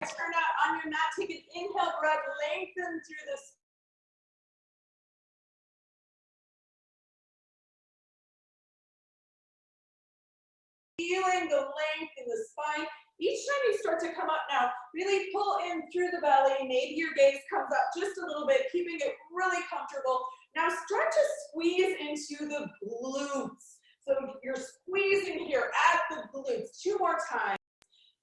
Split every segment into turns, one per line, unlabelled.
Turn out on your mat, take an inhale breath, lengthen through the feeling the length in the spine. Each time you start to come up now, really pull in through the belly. Maybe your gaze comes up just a little bit, keeping it really comfortable. Now start to squeeze into the glutes. So you're squeezing here at the glutes. 2 more times.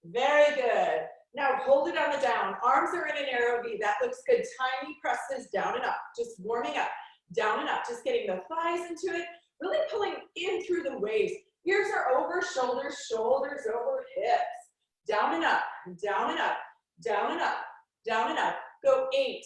Very good. Now hold it on the down. Arms are in an arrow V. That looks good. Tiny presses down and up. Just warming up. Down and up. Just getting the thighs into it. Really pulling in through the waist. Ears are over shoulders, shoulders over hips. Down and up, down and up, down and up, down and up. Go 8,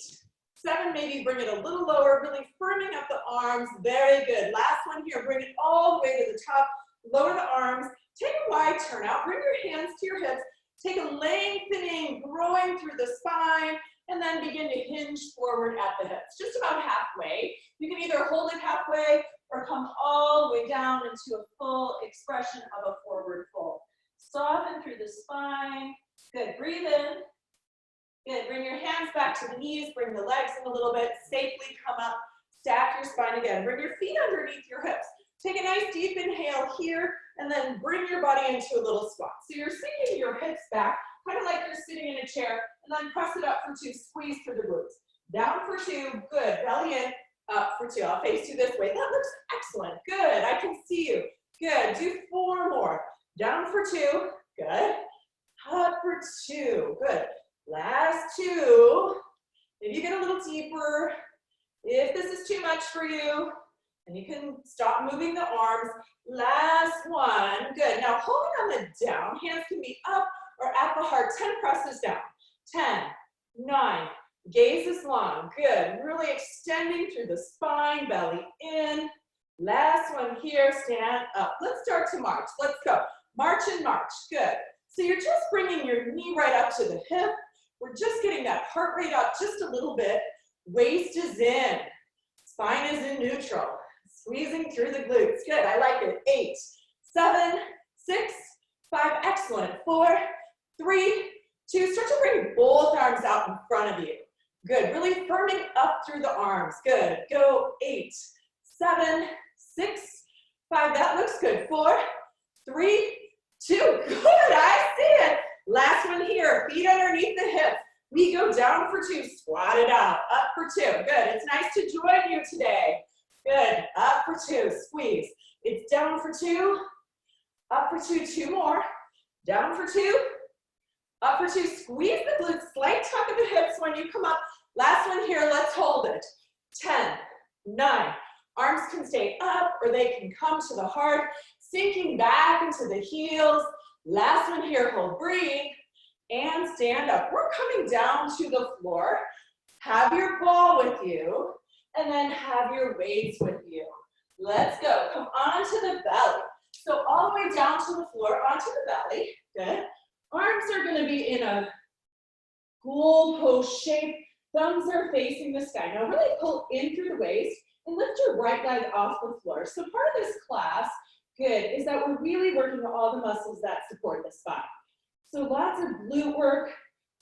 7, maybe bring it a little lower, really firming up the arms. Very good. Last one here, bring it all the way to the top. Lower the arms. Take a wide turnout. Bring your hands to your hips. Take a lengthening, growing through the spine, and then begin to hinge forward at the hips. Just about halfway. You can either hold it halfway or come all the way down into a full expression of a forward fold. Soften through the spine. Good. Breathe in. Good. Bring your hands back to the knees. Bring the legs in a little bit. Safely come up. Stack your spine again. Bring your feet underneath your hips. Take a nice deep inhale here, and then bring your body into a little squat. So you're sinking your hips back, kind of like you're sitting in a chair, and then press it up for 2. Squeeze through the glutes. Down for 2. Good. Belly in. Up for 2. I'll face you this way. That looks excellent. Good. I can see you. Good. Do 4 more. Down for 2. Good. Up for 2. Good. Last 2. Maybe you get a little deeper. If this is too much for you, and you can stop moving the arms. Last 1. Good. Now hold it on the down. Hands can be up or at the heart. 10 presses down. 10, 9. Gaze is long. Good. Really extending through the spine, belly in. Last one here. Stand up. Let's start to march. Let's go. March and march. Good. So you're just bringing your knee right up to the hip. We're just getting that heart rate up just a little bit. Waist is in. Spine is in neutral. Squeezing through the glutes. Good. I like it. 8, 7, 6, 5. Excellent. 4, 3, 2. Start to bring both arms out in front of you. Good. Really firming up through the arms. Good. Go 8, 7, 6, 5. That looks good. 4, 3, 2. Good. I see it. Last one here. Feet underneath the hips. We go down for 2. Squat it out. Up for 2. Good. It's nice to join you today. Good. Up for 2. Squeeze. It's down for 2. Up for 2. 2 more. Down for 2. Up for 2. Squeeze the glutes. Slight tuck of the hips when you come up. Last one here. Let's hold it. 10, 9. Arms can stay up or they can come to the heart. Sinking back into the heels. Last one here. Hold. Breathe. And stand up. We're coming down to the floor. Have your ball with you. And then have your weights with you. Let's go. Come onto the belly. So all the way down to the floor, onto the belly. Good. Arms are going to be in a goalpost shape. Thumbs are facing the sky. Now really pull in through the waist and lift your right leg off the floor. So part of this class, good, is that we're really working on all the muscles that support the spine. So lots of glute work,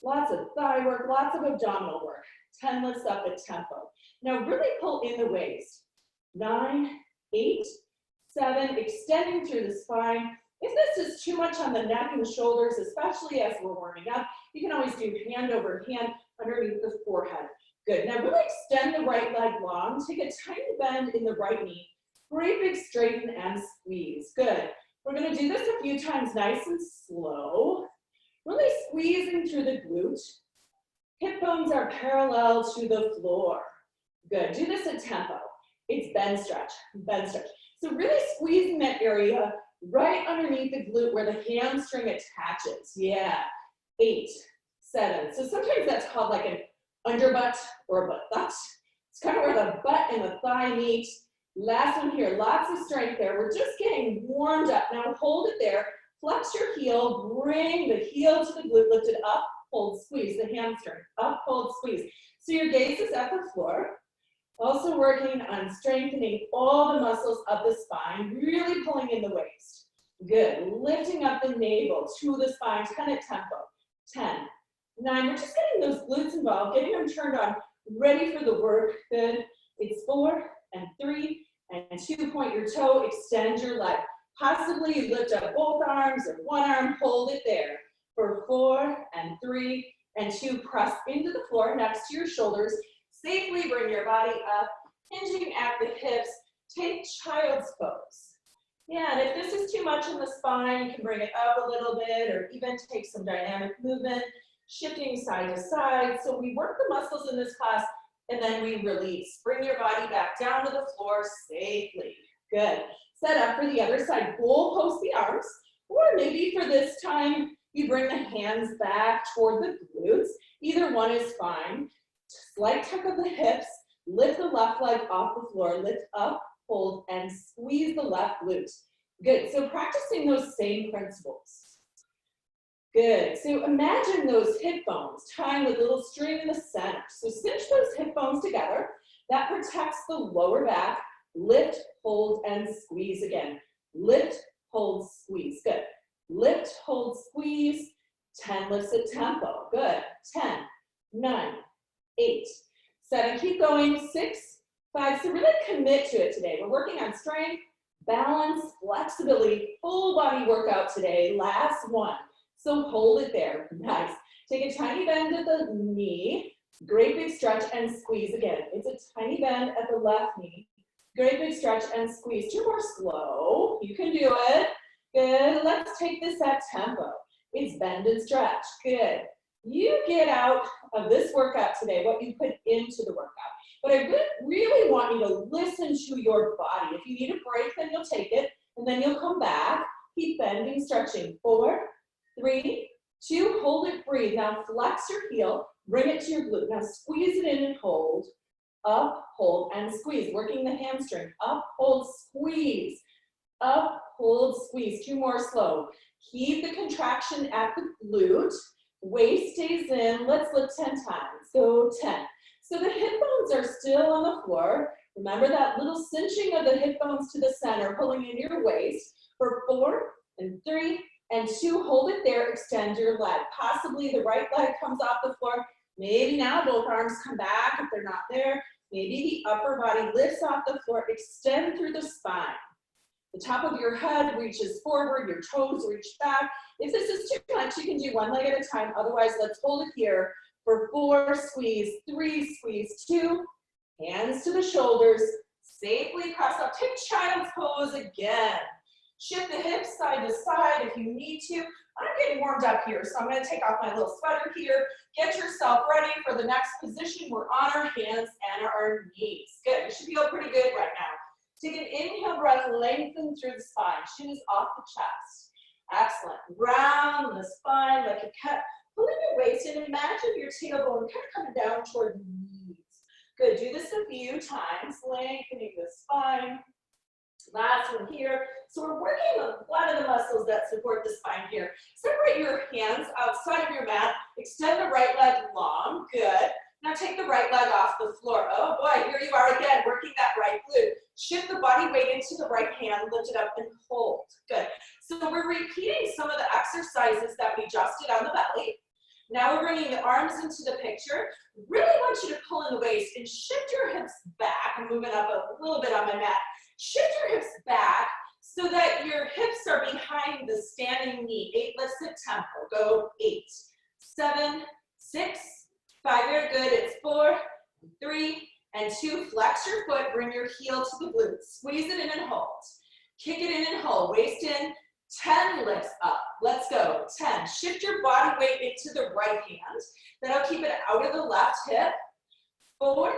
lots of thigh work, lots of abdominal work. 10 lifts up at tempo. Now really pull in the waist. 9, 8, 7, extending through the spine. If this is too much on the neck and shoulders, especially as we're warming up, you can always do hand over hand underneath the forehead. Good. Now really extend the right leg long. Take a tiny bend in the right knee. Great big straighten and squeeze. Good. We're going to do this a few times nice and slow. Really squeezing through the glute. Hip bones are parallel to the floor. Good. Do this at tempo. It's bend stretch. Bend stretch. So really squeezing that area right underneath the glute where the hamstring attaches. Yeah. 8, 7. So sometimes that's called like an underbutt or a butt. It's kind of where the butt and the thigh meet. Last one here. Lots of strength there. We're just getting warmed up. Now hold it there. Flex your heel. Bring the heel to the glute. Lift it up. Hold, squeeze the hamstring. Up, hold, squeeze. So your gaze is at the floor. Also working on strengthening all the muscles of the spine, really pulling in the waist. Good. Lifting up the navel to the spine, 10 at tempo. 10, 9, we're just getting those glutes involved, getting them turned on, ready for the work. Good. It's 4 and 3 and 2, point your toe, extend your leg. Possibly you lift up both arms or one arm, hold it there. For 4 and 3 and 2, press into the floor next to your shoulders. Safely bring your body up, hinging at the hips. Take child's pose. Yeah, and if this is too much in the spine, you can bring it up a little bit or even take some dynamic movement, shifting side to side. So we work the muscles in this class and then we release. Bring your body back down to the floor safely. Good. Set up for the other side. Goal post the arms, or maybe for this time, you bring the hands back toward the glutes. Either one is fine. Slight tuck of the hips. Lift the left leg off the floor. Lift up, hold, and squeeze the left glute. Good. So practicing those same principles. Good. So imagine those hip bones tying with a little string in the center. So cinch those hip bones together. That protects the lower back. Lift, hold, and squeeze again. Lift, hold, squeeze. Good. Lift, hold, squeeze. 10 lifts at tempo. Good. 10, 9, 8, 7. Keep going. 6, 5. So really commit to it today. We're working on strength, balance, flexibility, full body workout today. Last one. So hold it there. Nice. Take a tiny bend at the knee. Great big stretch and squeeze again. It's a tiny bend at the left knee. Great big stretch and squeeze. 2 more slow. You can do it. Good. Let's take this at tempo. It's bend and stretch. Good. You get out of this workout today what you put into the workout. But I really want you to listen to your body. If you need a break, then you'll take it. And then you'll come back. Keep bending, stretching. 4, 3, 2. Hold it, breathe. Now flex your heel. Bring it to your glute. Now squeeze it in and hold. Up, hold, and squeeze. Working the hamstring. Up, hold, squeeze. Up, hold, squeeze. 2 more slow. Keep the contraction at the glute. Waist stays in. Let's lift 10 times. Go 10. So the hip bones are still on the floor. Remember that little cinching of the hip bones to the center, pulling in your waist. For 4 and 3 and 2, hold it there. Extend your leg. Possibly the right leg comes off the floor. Maybe now both arms come back if they're not there. Maybe the upper body lifts off the floor. Extend through the spine. The top of your head reaches forward. Your toes reach back. If this is too much, you can do one leg at a time. Otherwise, let's hold it here. For 4, squeeze. 3, squeeze. 2, hands to the shoulders. Safely press up. Take child's pose again. Shift the hips side to side if you need to. I'm getting warmed up here, so I'm going to take off my little sweater here. Get yourself ready for the next position. We're on our hands and our knees. Good. You should feel pretty good right now. Take an inhale breath, lengthen through the spine. Chin is off the chest. Excellent. Round the spine like you kept pulling your waist in. Imagine your tailbone kind of coming down toward the knees. Good. Do this a few times, lengthening the spine. Last one here. So we're working on a lot of the muscles that support the spine here. Separate your hands outside of your mat. Extend the right leg long. Good. Now take the right leg off the floor. Oh boy, here you are again, working that right glute. Shift the body weight into the right hand, lift it up and hold. Good. So we're repeating some of the exercises that we just did on the belly. Now we're bringing the arms into the picture. Really want you to pull in the waist and shift your hips back. I'm moving up a little bit on my mat. Shift your hips back so that your hips are behind the standing knee. 8 lifts at tempo. Go 8, 7, 6, 5. Very good. It's 4, 3, and 2. Flex your foot. Bring your heel to the glute. Squeeze it in and hold. Kick it in and hold. Waist in. 10 lifts up. Let's go. 10. Shift your body weight into the right hand. That'll keep it out of the left hip. 4,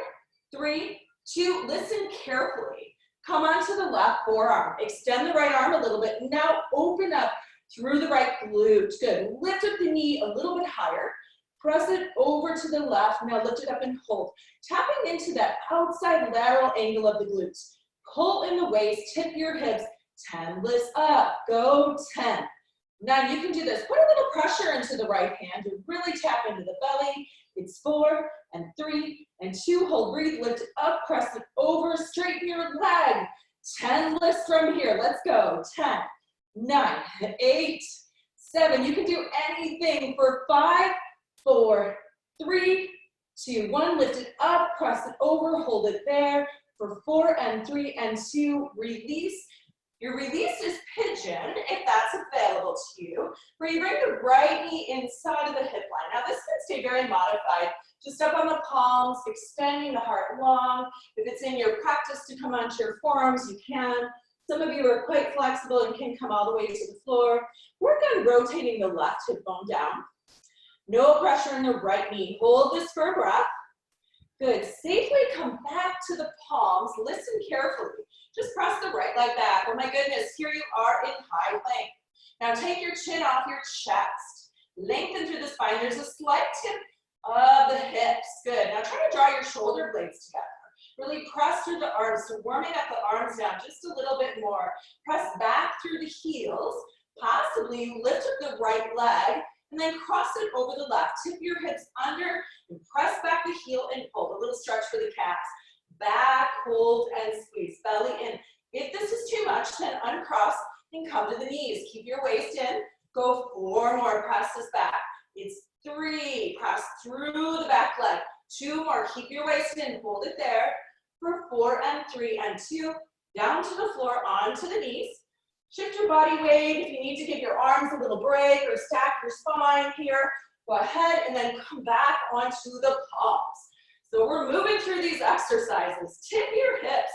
3, 2. Listen carefully. Come onto the left forearm. Extend the right arm a little bit. Now open up through the right glute. Good. Lift up the knee a little bit higher. Press it over to the left. Now lift it up and hold. Tapping into that outside lateral angle of the glutes. Pull in the waist. Tip your hips. 10 lifts up. Go 10. Now you can do this. Put a little pressure into the right hand to really tap into the belly. It's 4 and 3 and 2. Hold, breathe, lift it up, press it over, straighten your leg. 10 lifts from here. Let's go. 10, 9, 8, 7. You can do anything for 5, 4, 3, 2, 1. Lift it up, cross it over, hold it there for 4 and 3 and 2. Release. Your release is pigeon, if that's available to you, where you bring the right knee inside of the hip line. Now this can stay very modified, just up on the palms, extending the heart long. If it's in your practice to come onto your forearms, you can. Some of you are quite flexible and can come all the way to the floor. Work on rotating the left hip bone down. No pressure in the right knee. Hold this for a breath. Good. Safely come back to the palms. Listen carefully. Just press the right leg back. Oh my goodness, here you are in high plank. Now take your chin off your chest. Lengthen through the spine. There's a slight tip of the hips. Good. Now try to draw your shoulder blades together. Really press through the arms. So warming up the arms down just a little bit more. Press back through the heels. Possibly you lift up the right leg and then cross it over the left. Tip your hips under and press back the heel and hold. A little stretch for the calves. Back, hold, and squeeze. Belly in. If this is too much, then uncross and come to the knees. Keep your waist in. Go 4 more. Press this back. It's 3. Press through the back leg. 2 more. Keep your waist in. Hold it there for 4 and 3 and 2. Down to the floor, onto the knees. Shift your body weight. If you need to give your arms a little break or stack your spine here, go ahead and then come back onto the palms. So we're moving through these exercises. Tip your hips.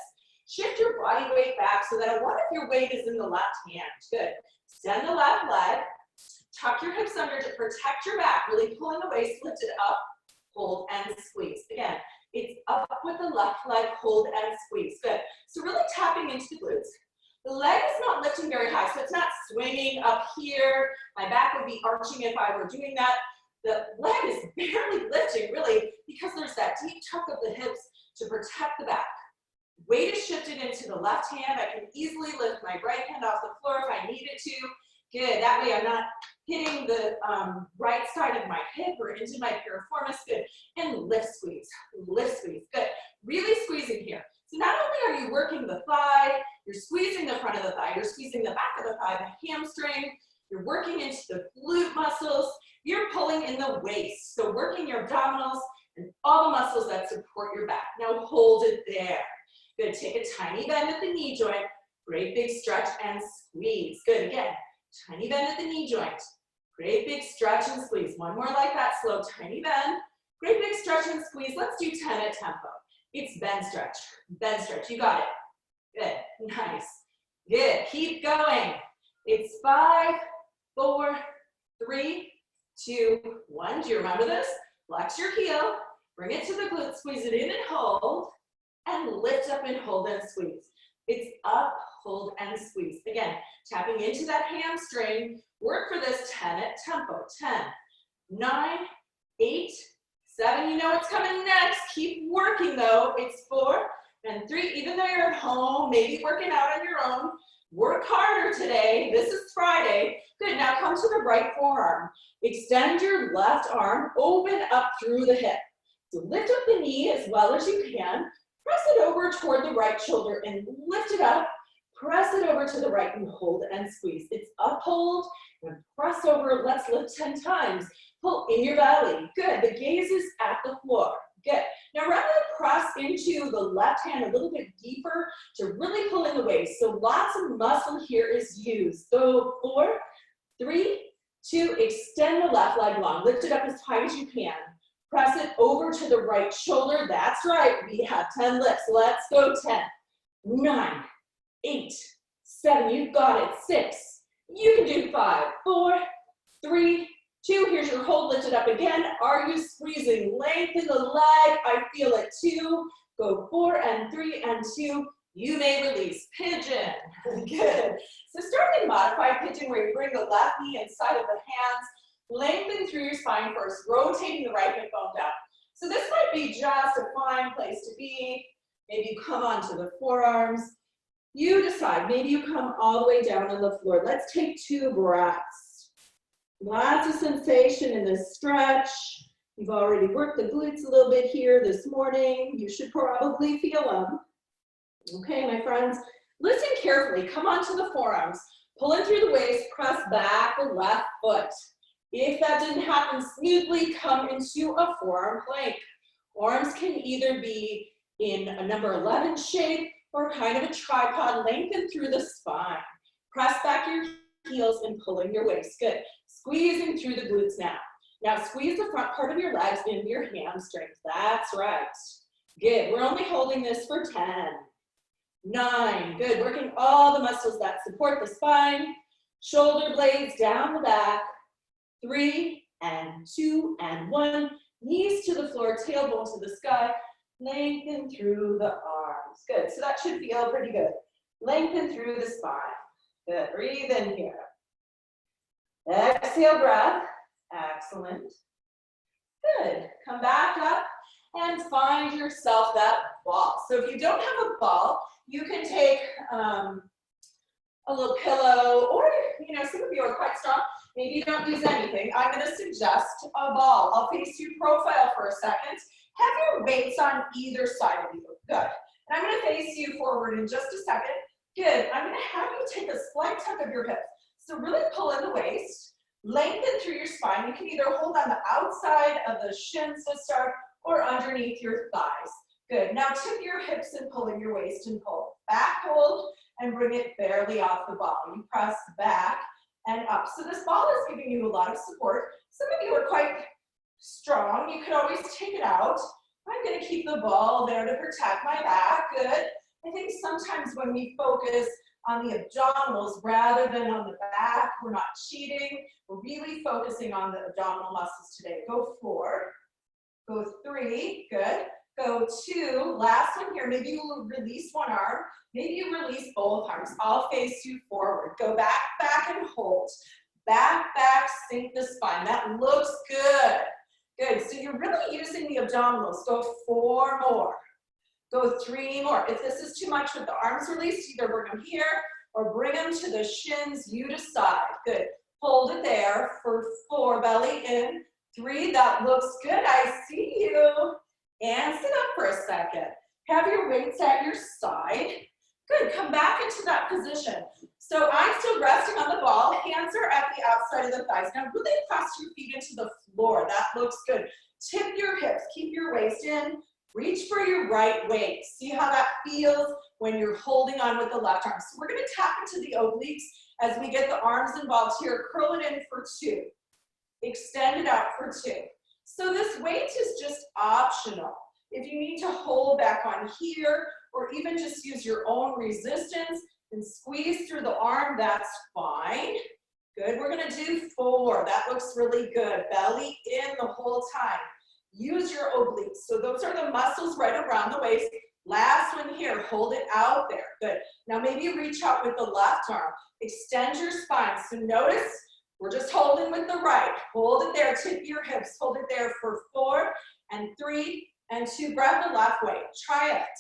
Shift your body weight back so that one of your weight is in the left hand. Good. Extend the left leg. Tuck your hips under to protect your back. Really pulling the waist, lift it up, hold, and squeeze. Again, it's up with the left leg, hold, and squeeze. Good. So really tapping into the glutes. The leg is not lifting very high, so it's not swinging up here. My back would be arching if I were doing that. The leg is barely lifting, really, because there's that deep tuck of the hips to protect the back. Weight is shifted into the left hand. I can easily lift my right hand off the floor if I needed to. Good. That way I'm not hitting the right side of my hip or into my piriformis. Good. And lift, squeeze. Lift, squeeze. Good. Really squeezing here. So not only are you working the thigh, you're squeezing the front of the thigh, you're squeezing the back of the thigh, the hamstring, you're working into the glute muscles, you're pulling in the waist. So working your abdominals and all the muscles that support your back. Now hold it there. Good. Take a tiny bend at the knee joint. Great big stretch and squeeze. Good. Again, tiny bend at the knee joint. Great big stretch and squeeze. One more like that. Slow, tiny bend. Great big stretch and squeeze. Let's do 10 at tempo. It's bend stretch. Bend stretch. You got it. Good. Nice. Good. Keep going. It's 5, 4, 3, 2, 1. Do you remember this? Flex your heel. Bring it to the glute. Squeeze it in and hold. And lift up and hold and squeeze. It's up, hold, and squeeze. Again, tapping into that hamstring. Work for this 10 at tempo. 10, 9, 8, 7. You know what's coming next. Keep working though. It's 4 and 3. Even though you're at home, maybe working out on your own, work harder today. This is Friday. Good. Now come to the right forearm. Extend your left arm. Open up through the hip. So lift up the knee as well as you can. Press it over toward the right shoulder and lift it up. Press it over to the right and hold and squeeze. It's up, hold, and press over. Let's lift 10 times. Pull in your belly. Good. The gaze is at the floor. Good. Now rather than press into the left hand a little bit deeper to really pull in the waist. So lots of muscle here is used. So 4, 3, 2, extend the left leg long. Lift it up as high as you can. Press it over to the right shoulder. That's right. We have 10 lifts. Let's go. 10, 9, 8, 7. You've got it. 6. You can do 5, 4, 3, 2. Here's your hold. Lift it up again. Are you squeezing? Lengthen the leg. I feel it. 2. Go 4 and 3 and 2. You may release. Pigeon. Good. So starting modified pigeon where you bring the left knee inside of the hands. Lengthen through your spine first, rotating the right hip bone down. So this might be just a fine place to be. Maybe you come onto the forearms. You decide. Maybe you come all the way down on the floor. Let's take 2 breaths. Lots of sensation in this stretch. You've already worked the glutes a little bit here this morning. You should probably feel them. Okay, my friends, listen carefully. Come onto the forearms. Pull in through the waist, press back the left foot. If that didn't happen smoothly, come into a forearm plank. Arms can either be in a number 11 shape or kind of a tripod, lengthen through the spine. Press back your heels and pulling your waist. Good. Squeezing through the glutes now. Now squeeze the front part of your legs into your hamstrings. That's right. Good. We're only holding this for 10, 9. Good. Working all the muscles that support the spine. Shoulder blades down the back. 3 and 2 and 1. Knees to the floor, tailbone to the sky. Lengthen through the arms. Good. So that should feel pretty good. Lengthen through the spine. Good. Breathe in here. Exhale, breath. Excellent. Good. Come back up and find yourself that ball. So if you don't have a ball, you can take a little pillow, or some of you are quite strong. Maybe you don't use anything. I'm going to suggest a ball. I'll face you profile for a second. Have your weights on either side of you. Good. And I'm going to face you forward in just a second. Good. I'm going to have you take a slight tug of your hips. So really pull in the waist. Lengthen through your spine. You can either hold on the outside of the shins to start or underneath your thighs. Good. Now tip your hips and pull in your waist and pull. Back hold and bring it barely off the ball. You press back and up. So this ball is giving you a lot of support. Some of you are quite strong. You could always take it out. I'm going to keep the ball there to protect my back. Good. I think sometimes when we focus on the abdominals rather than on the back, we're not cheating. We're really focusing on the abdominal muscles today. Go 4. Go 3. Good. Go 2. Last one here. Maybe you will release one arm. Maybe you release both arms. I'll face you forward. Go back, back, and hold. Back, back, sink the spine. That looks good. Good. So you're really using the abdominals. Go 4 more. Go 3 more. If this is too much with the arms released, either bring them here or bring them to the shins. You decide. Good. Hold it there for 4. Belly in. 3. That looks good. I see you. And sit up for a second. Have your weights at your side. Good. Come back into that position. So I'm still resting on the ball. Hands are at the outside of the thighs. Now really press your feet into the floor. That looks good. Tip your hips. Keep your waist in. Reach for your right weight. See how that feels when you're holding on with the left arm. So we're going to tap into the obliques as we get the arms involved here. Curl it in for 2. Extend it out for 2. So this weight is just optional. If you need to hold back on here or even just use your own resistance and squeeze through the arm, that's fine. Good. We're going to do 4. That looks really good. Belly in the whole time. Use your obliques. So those are the muscles right around the waist. Last one here. Hold it out there. Good. Now maybe you reach out with the left arm. Extend your spine. So notice we're just holding with the right. Hold it there. Tip your hips. Hold it there for 4 and 3 and 2. Grab the left way. Try it.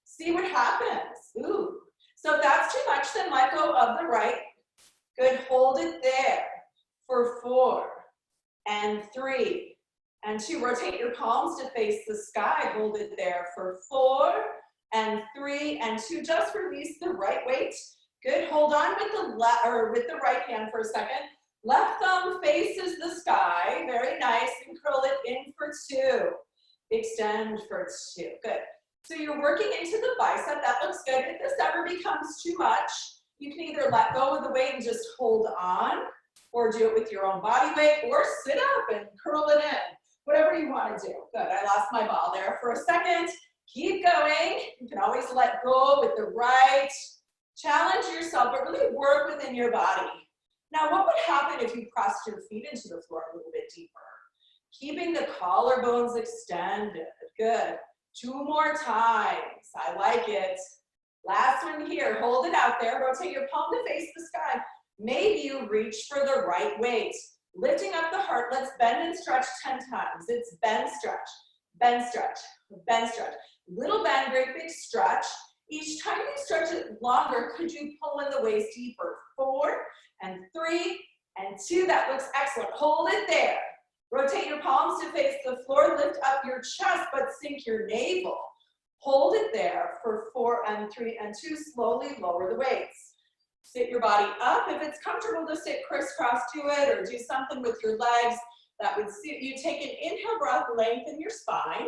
See what happens. Ooh. So if that's too much, then let go of the right. Good. Hold it there for 4 and 3 and 2. Rotate your palms to face the sky. Hold it there for 4 and 3 and 2. Just release the right weight. Good. Hold on with the right hand for a second. Left thumb faces the sky. Very nice. And curl it in for 2. Extend for 2. Good. So you're working into the bicep. That looks good. If this ever becomes too much, you can either let go of the weight and just hold on, or do it with your own body weight, or sit up and curl it in. Whatever you want to do. Good. I lost my ball there for a second. Keep going. You can always let go with the right. Challenge yourself, but really work within your body. Now, what would happen if you pressed your feet into the floor a little bit deeper? Keeping the collarbones extended. Good. 2 more times. I like it. Last one here. Hold it out there. Rotate your palm to face the sky. Maybe you reach for the right weight. Lifting up the heart. Let's bend and stretch 10 times. It's bend, stretch, bend, stretch, bend, stretch. Little bend, great big stretch. Each time you stretch it longer, could you pull in the waist deeper? 4 and 3 and 2. That looks excellent. Hold it there. Rotate your palms to face the floor. Lift up your chest, but sink your navel. Hold it there for 4 and 3 and 2. Slowly lower the weights. Sit your body up. If it's comfortable to sit crisscross, do it, or do something with your legs that would suit you. Take an inhale breath, lengthen your spine.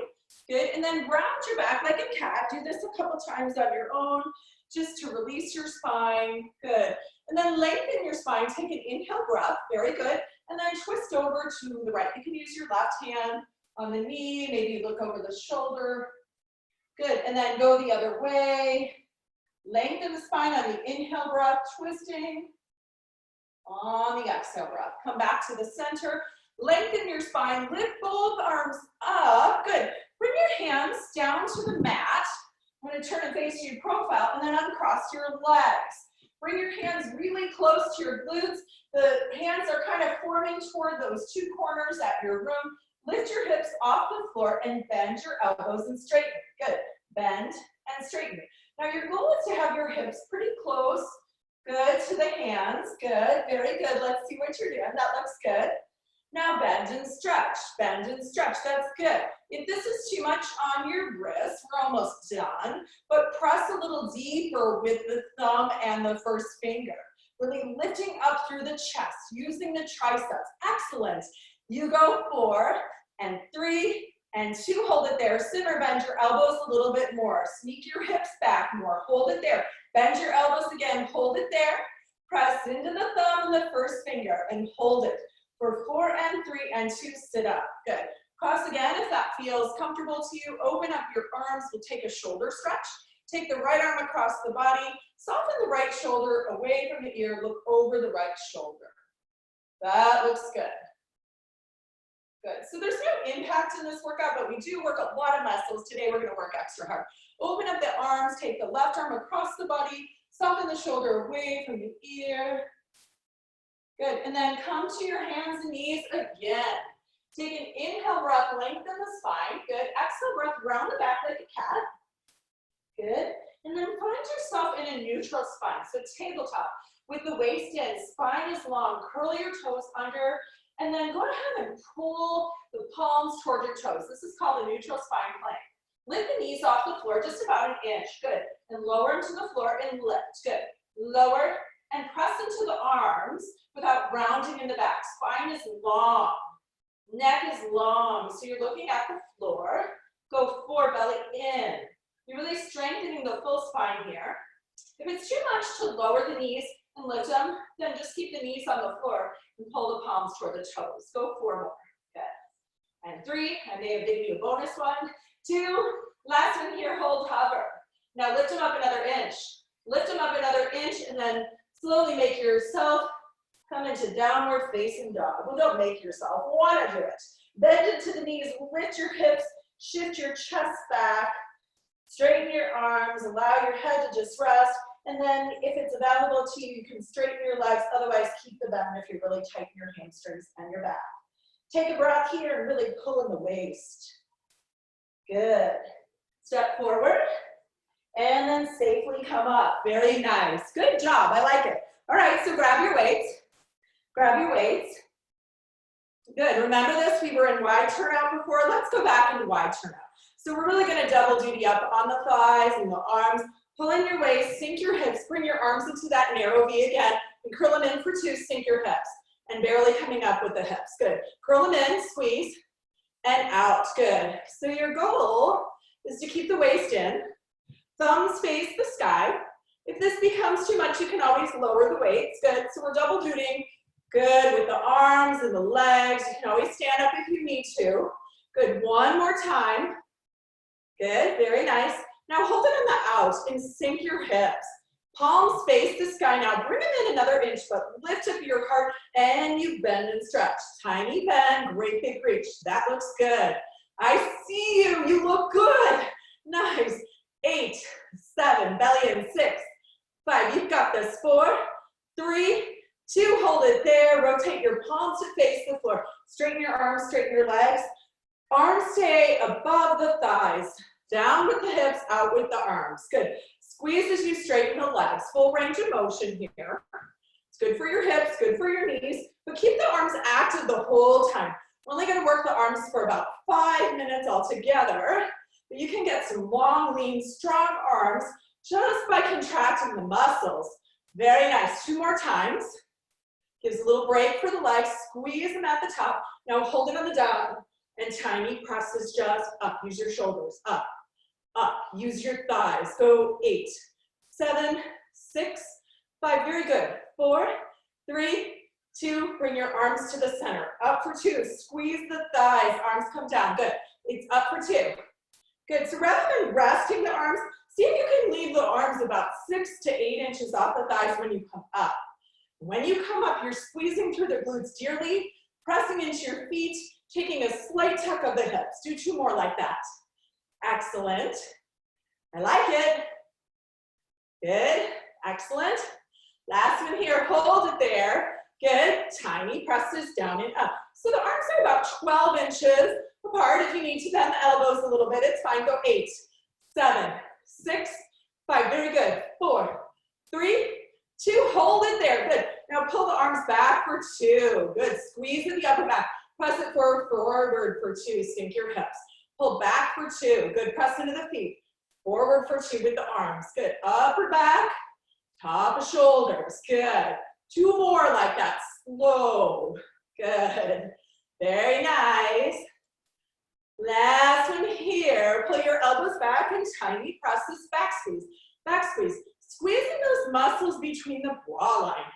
Good, and then round your back like a cat. Do this a couple times on your own, just to release your spine. Good, and then lengthen your spine. Take an inhale breath, very good, and then twist over to the right. You can use your left hand on the knee, maybe look over the shoulder. Good, and then go the other way. Lengthen the spine on the inhale breath, twisting. On the exhale breath, come back to the center. Lengthen your spine, lift both arms up. Good. Bring your hands down to the mat. I'm going to turn and face your profile and then uncross your legs. Bring your hands really close to your glutes. The hands are kind of forming toward those two corners at your room. Lift your hips off the floor and bend your elbows and straighten. Good. Bend and straighten. Now your goal is to have your hips pretty close. Good to the hands. Good. Very good. Let's see what you're doing. That looks good. Now bend and stretch. Bend and stretch. That's good. If this is too much on your wrist, we're almost done, but press a little deeper with the thumb and the first finger. Really lifting up through the chest, using the triceps. Excellent. You go 4 and 3 and 2. Hold it there. Simmer, bend your elbows a little bit more. Sneak your hips back more. Hold it there. Bend your elbows again. Hold it there. Press into the thumb and the first finger and hold it. For 4 and 3 and 2, sit up. Good. Cross again if that feels comfortable to you. Open up your arms. We'll take a shoulder stretch. Take the right arm across the body. Soften the right shoulder away from the ear. Look over the right shoulder. That looks good. Good. So there's no impact in this workout, but we do work a lot of muscles. Today we're going to work extra hard. Open up the arms. Take the left arm across the body. Soften the shoulder away from the ear. Good, and then come to your hands and knees again. Take an inhale breath, lengthen the spine. Good, exhale breath, round the back like a cat. Good, and then find yourself in a neutral spine, so tabletop. With the waist in, spine is long, curl your toes under, and then go ahead and pull the palms toward your toes. This is called a neutral spine plank. Lift the knees off the floor, just about an inch. Good, and lower into the floor and lift. Good, lower and press into the arms without rounding in the back. Spine is long, neck is long, so you're looking at the floor. Go 4, belly in. You're really strengthening the full spine here. If it's too much to lower the knees and lift them, then just keep the knees on the floor and pull the palms toward the toes. Go 4 more. Good. And 3, I may have given you a bonus one. 2, last one here, hold, hover. Now lift them up another inch. Lift them up another inch and then slowly make yourself come into downward facing dog. Well, don't make yourself, want to do it. Bend into the knees, lift your hips, shift your chest back, straighten your arms, allow your head to just rest, and then if it's available to you, you can straighten your legs, otherwise keep the bend if you're really tight in your hamstrings and your back. Take a breath here and really pull in the waist. Good. Step forward. And then safely come up. Very nice. Good job. I like it. All right, so grab your weights. Grab your weights. Good. Remember this? We were in wide turnout before. Let's go back into wide turnout. So we're really going to double duty up on the thighs and the arms. Pull in your waist, sink your hips, bring your arms into that narrow V again, and curl them in for 2, sink your hips. And barely coming up with the hips. Good. Curl them in, squeeze, and out. Good. So your goal is to keep the waist in. Thumbs face the sky. If this becomes too much, you can always lower the weights. Good, so we're double dutying. Good, with the arms and the legs. You can always stand up if you need to. Good, one more time. Good, very nice. Now hold it on the out and sink your hips. Palms face the sky. Now bring them in another inch, but lift up your heart and you bend and stretch. Tiny bend, great big reach. That looks good. I see you, you look good. Nice. 8, 7, belly in, 6, 5, you've got this, 4, 3, 2, hold it there, rotate your palms to face the floor, straighten your arms, straighten your legs, arms stay above the thighs, down with the hips, out with the arms, good, squeeze as you straighten the legs, full range of motion here, it's good for your hips, good for your knees, but keep the arms active the whole time. We're only going to work the arms for about 5 minutes altogether. But you can get some long, lean, strong arms just by contracting the muscles. Very nice. 2 more times. Gives a little break for the legs. Squeeze them at the top. Now hold it on the down and tiny presses just up. Use your shoulders. Up, up. Use your thighs. Go 8, 7, 6, 5. Very good. 4, 3, 2. Bring your arms to the center. Up for 2. Squeeze the thighs. Arms come down. Good. It's up for 2. Good. So rather than resting the arms, see if you can leave the arms about 6 to 8 inches off the thighs when you come up. When you come up, you're squeezing through the glutes dearly, pressing into your feet, taking a slight tuck of the hips. Do 2 more like that. Excellent. I like it. Good. Excellent. Last one here. Hold it there. Good. Tiny presses down and up. So the arms are about 12 inches apart. If you need to bend the elbows a little bit, it's fine. Go 8, 7, 6, 5. Very good. 4, 3, 2. Hold it there. Good. Now pull the arms back for 2. Good. Squeeze in the upper back. Press it forward for 2. Sink your hips. Pull back for 2. Good. Press into the feet. Forward for 2 with the arms. Good. Upper back. Top of shoulders. Good. 2 more like that. Slow. Good. Very nice. Last one here. Pull your elbows back and tiny presses. Back squeeze. Back squeeze. Squeezing those muscles between the bra line.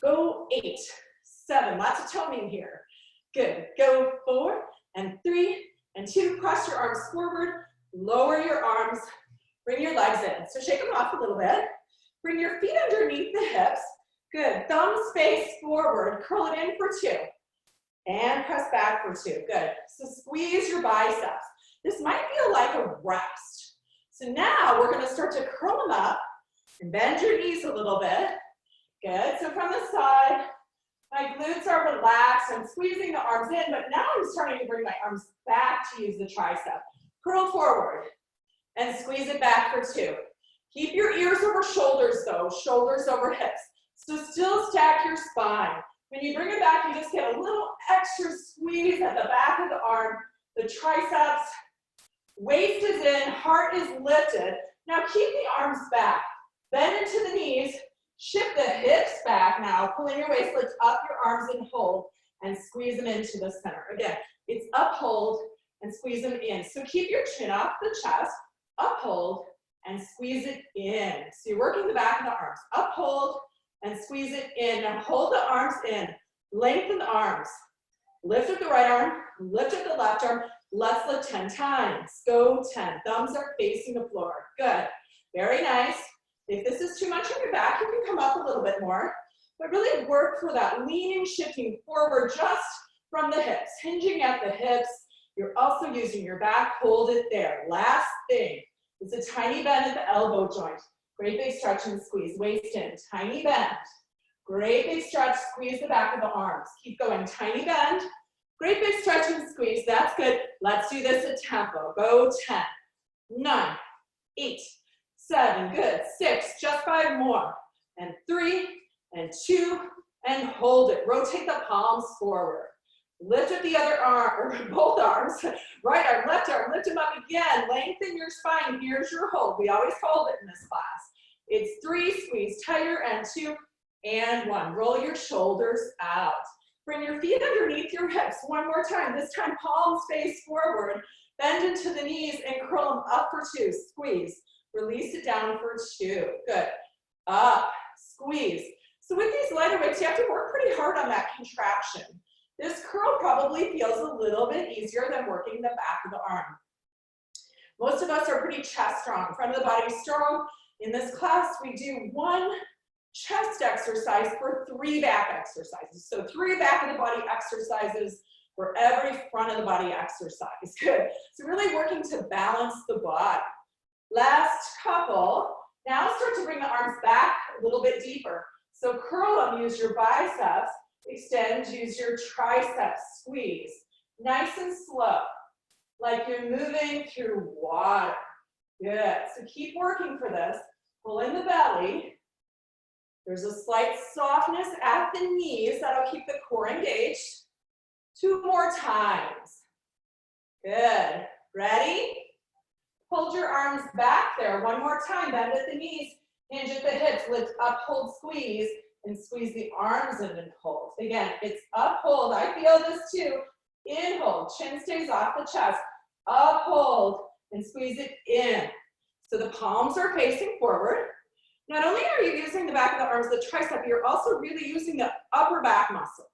Go 8, 7. Lots of toning here. Good. Go 4 and 3 and 2. Cross your arms forward. Lower your arms. Bring your legs in. So shake them off a little bit. Bring your feet underneath the hips. Good. Thumbs face forward. Curl it in for 2. And press back for 2. Good. So squeeze your biceps. This might feel like a rest. So now we're going to start to curl them up and bend your knees a little bit. Good. So from the side, my glutes are relaxed. I'm squeezing the arms in, but now I'm starting to bring my arms back to use the tricep. Curl forward and squeeze it back for 2. Keep your ears over shoulders though, shoulders over hips. So still stack your spine. When you bring it back, you just get a little extra squeeze at the back of the arm, the triceps, waist is in, heart is lifted. Now keep the arms back, bend into the knees, shift the hips back now, pulling your waist, lift up your arms and hold, and squeeze them into the center. Again, it's uphold and squeeze them in. So keep your chin off the chest, uphold, and squeeze it in. So you're working the back of the arms, uphold, and squeeze it in. Now hold the arms in, lengthen the arms. Lift up the right arm, lift up the left arm. Let's lift 10 times. Go 10. Thumbs are facing the floor. Good. Very nice. If this is too much on your back, you can come up a little bit more. But really work for that leaning, shifting forward just from the hips. Hinging at the hips. You're also using your back. Hold it there. Last thing is a tiny bend at the elbow joint. Great big stretch and squeeze. Waist in. Tiny bend. Great big stretch. Squeeze the back of the arms. Keep going. Tiny bend. Great big stretch and squeeze. That's good. Let's do this at tempo. Go 10, 9, 8, 7. Good. 6. Just 5 more. And 3, and 2, and hold it. Rotate the palms forward. Lift up the other arm, or both arms. Right arm, left arm. Lift them up again. Lengthen your spine. Here's your hold. We always hold it in this class. It's 3. Squeeze tighter. And 2, and 1. Roll your shoulders out. Bring your feet underneath your hips. One more time. This time, palms face forward. Bend into the knees and curl them up for 2. Squeeze. Release it down for 2. Good. Up. Squeeze. So with these lighter weights, you have to work pretty hard on that contraction. This curl probably feels a little bit easier than working the back of the arm. Most of us are pretty chest strong, front of the body strong. In this class, we do 1 chest exercise for 3 back exercises. So 3 back of the body exercises for every front of the body exercise. Good. So really working to balance the body. Last couple. Now start to bring the arms back a little bit deeper. So curl them, use your biceps. Extend, use your triceps. Squeeze. Nice and slow. Like you're moving through water. Good. So keep working for this. Pull in the belly. There's a slight softness at the knees. That'll keep the core engaged. 2 more times. Good. Ready? Hold your arms back there. 1 more time. Bend at the knees. Hinge at the hips, lift up, hold, squeeze, and squeeze the arms in and hold. Again, it's up, hold. I feel this too. In, hold. Chin stays off the chest. Up, hold, and squeeze it in. So the palms are facing forward. Not only are you using the back of the arms, the tricep, you're also really using the upper back muscles.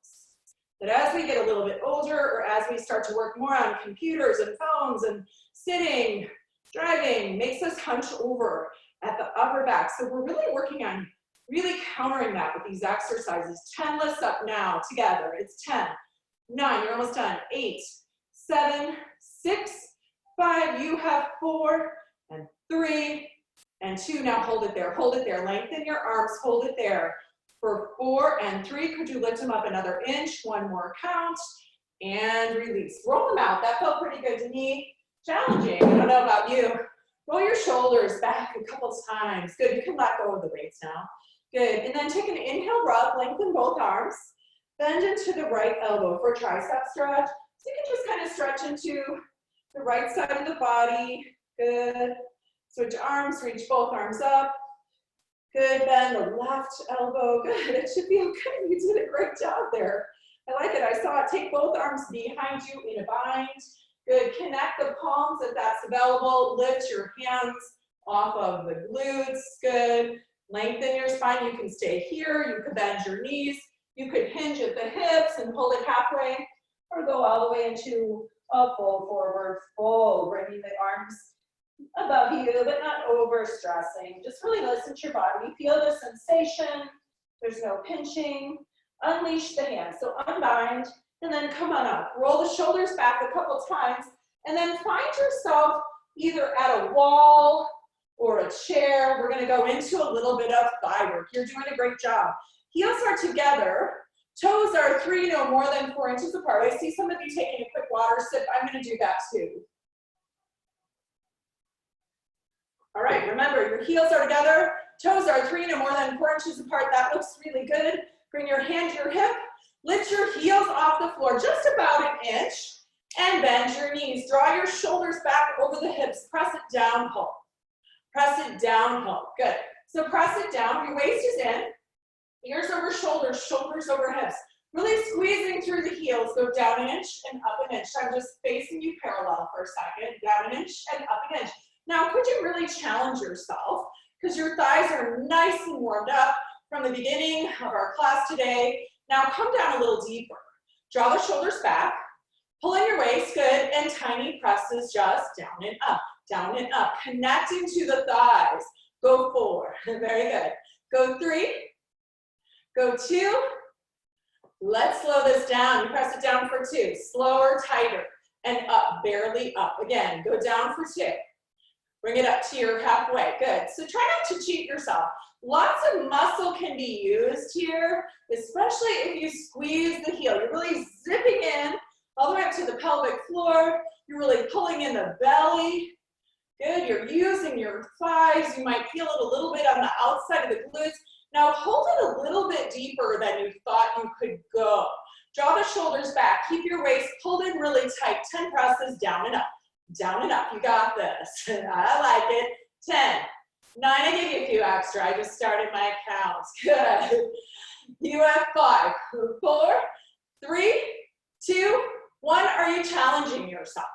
But as we get a little bit older, or as we start to work more on computers and phones and sitting, driving, makes us hunch over at the upper back. So we're really working on really countering that with these exercises. 10 lifts up now together. It's 10, 9, you're almost done. 8, 7, 6, 5, you have 4, and 3, and 2. Now hold it there, hold it there. Lengthen your arms, hold it there. For 4 and 3, could you lift them up another inch? 1 more count, and release. Roll them out. That felt pretty good to me. Challenging, I don't know about you. Roll your shoulders back a couple times. Good, you can let go of the weights now. Good, and then take an inhale, rub, lengthen both arms. Bend into the right elbow for tricep stretch. So you can just kind of stretch into the right side of the body. Good. Switch arms, reach both arms up. Good, bend the left elbow. Good, it should feel good. You did a great job there. I like it, I saw it. Take both arms behind you in a bind. Good, connect the palms if that's available. Lift your hands off of the glutes. Good, lengthen your spine. You can stay here. You could bend your knees. You could hinge at the hips and hold it halfway, or go all the way into a full forward fold, bringing the arms above you, but not over stressing. Just really listen to your body. Feel the sensation. There's no pinching. Unleash the hands. So unbind, and then come on up. Roll the shoulders back a couple times, and then find yourself either at a wall or a chair. We're gonna go into a little bit of thigh work. You're doing a great job. Heels are together. Toes are 3 no more than 4 inches apart. I see some of you taking a quick water sip. I'm gonna do that too. All right, remember, your heels are together. Toes are 3 no more than 4 inches apart. That looks really good. Bring your hand to your hip. Lift your heels off the floor just about an inch, and bend your knees. Draw your shoulders back over the hips. Press it down, hold. Press it down, hold. Good. So press it down. Your waist is in. Ears over shoulders, shoulders over hips. Really squeezing through the heels. Go down an inch and up an inch. I'm just facing you parallel for a second. Down an inch and up an inch. Now, could you really challenge yourself? Because your thighs are nice and warmed up from the beginning of our class today. Now come down a little deeper. Draw the shoulders back. Pull in your waist, good, and tiny presses just down and up, down and up. Connecting to the thighs. Go 4, very good. Go 3, go 2. Let's slow this down. You press it down for 2. Slower, tighter, and up, barely up. Again, go down for 2. Bring it up to your halfway, good. So try not to cheat yourself. Lots of muscle can be used here, especially if you squeeze the heel. You're really zipping in all the way up to the pelvic floor. You're really pulling in the belly. Good, you're using your thighs. You might feel it a little bit on the outside of the glutes. Now hold it a little bit deeper than you thought you could go. Draw the shoulders back. Keep your waist pulled in really tight. 10 presses, down and up. Down and up. You got this. I like it. 10. 9, I gave you a few extra. I just started my counts. Good. You have 5, 4, 3, 2, 1. Are you challenging yourself?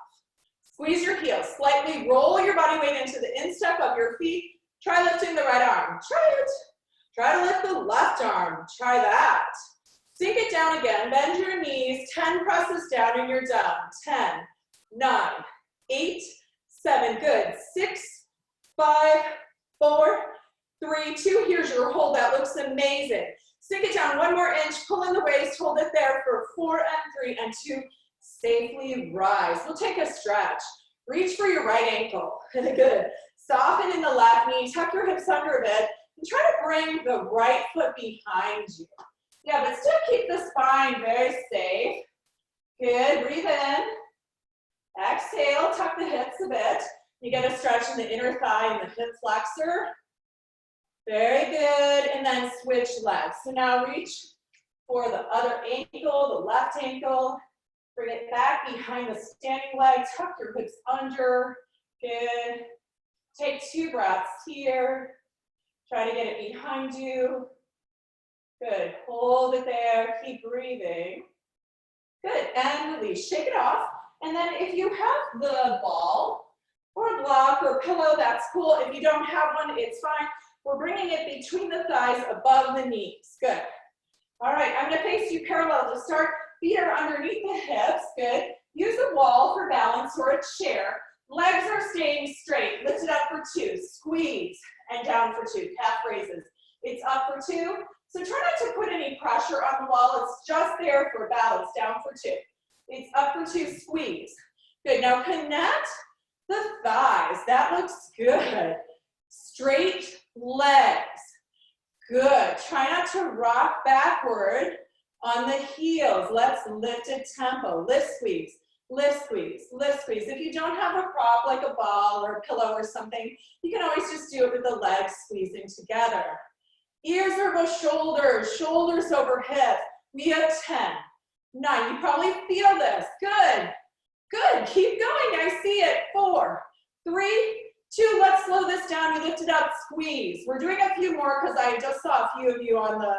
Squeeze your heels. Slightly roll your body weight into the instep of your feet. Try lifting the right arm. Try it. Try to lift the left arm. Try that. Sink it down again. Bend your knees. 10 presses down and you're done. 10, 9, 8, 7. Good. 6, 5, 4, 3, 2. Here's your hold. That looks amazing. Sink it down 1 more inch. Pull in the waist. Hold it there for 4 and 3 and 2. Safely rise. We'll take a stretch. Reach for your right ankle. Good. Soften in the left knee. Tuck your hips under a bit. And try to bring the right foot behind you. Yeah, but still keep the spine very safe. Good. Breathe in. Exhale. Tuck the hips a bit. You get a stretch in the inner thigh and the hip flexor. Very good. And then switch legs. So now reach for the other ankle, the left ankle. Bring it back behind the standing leg. Tuck your hips under. Good. Take 2 breaths here. Try to get it behind you. Good, hold it there, keep breathing. Good, and release, shake it off. And then if you have the ball or a block or pillow, that's cool. If you don't have one, it's fine. We're bringing it between the thighs, above the knees. Good. All right, I'm gonna face you parallel to start. Feet are underneath the hips, good. Use a wall for balance or a chair. Legs are staying straight. Lift it up for 2, squeeze, and down for 2, calf raises. It's up for 2. So try not to put any pressure on the wall. It's just there for balance, down for 2. It's up for 2, squeeze. Good, now connect the thighs. That looks good. Straight legs. Good, try not to rock backward on the heels. Let's lift a tempo. Lift, squeeze, lift, squeeze, lift, squeeze. If you don't have a prop like a ball or a pillow or something, you can always just do it with the legs squeezing together. Ears over shoulders, shoulders over hips. We have 10, 9. You probably feel this. Good, good. Keep going. I see it. 4, 3, 2. Let's slow this down. You lift it up, squeeze. We're doing a few more because I just saw a few of you on the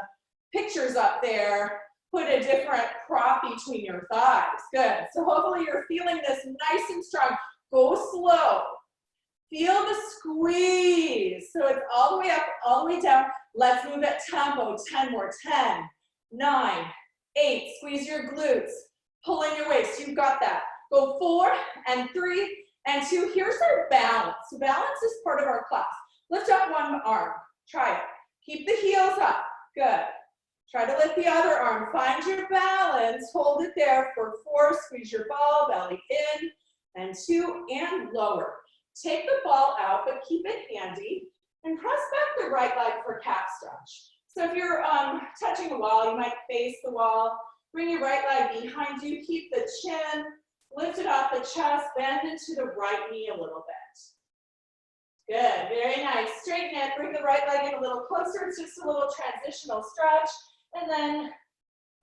pictures up there. Put a different prop between your thighs. Good. So hopefully you're feeling this nice and strong. Go slow. Feel the squeeze. So it's all the way up, all the way down. Let's move at tempo. 10 more. 10, 9, 8. Squeeze your glutes. Pull in your waist. You've got that. Go 4 and 3 and 2. Here's our balance. So balance is part of our class. Lift up one arm. Try it. Keep the heels up. Good. Try to lift the other arm. Find your balance. Hold it there for 4. Squeeze your ball, belly in, and 2, and lower. Take the ball out, but keep it handy, and press back the right leg for calf stretch. So if you're touching the wall, you might face the wall. Bring your right leg behind you. Keep the chin lifted off the chest. Bend into the right knee a little bit. Good, very nice. Straighten it. Bring the right leg in a little closer. It's just a little transitional stretch. And then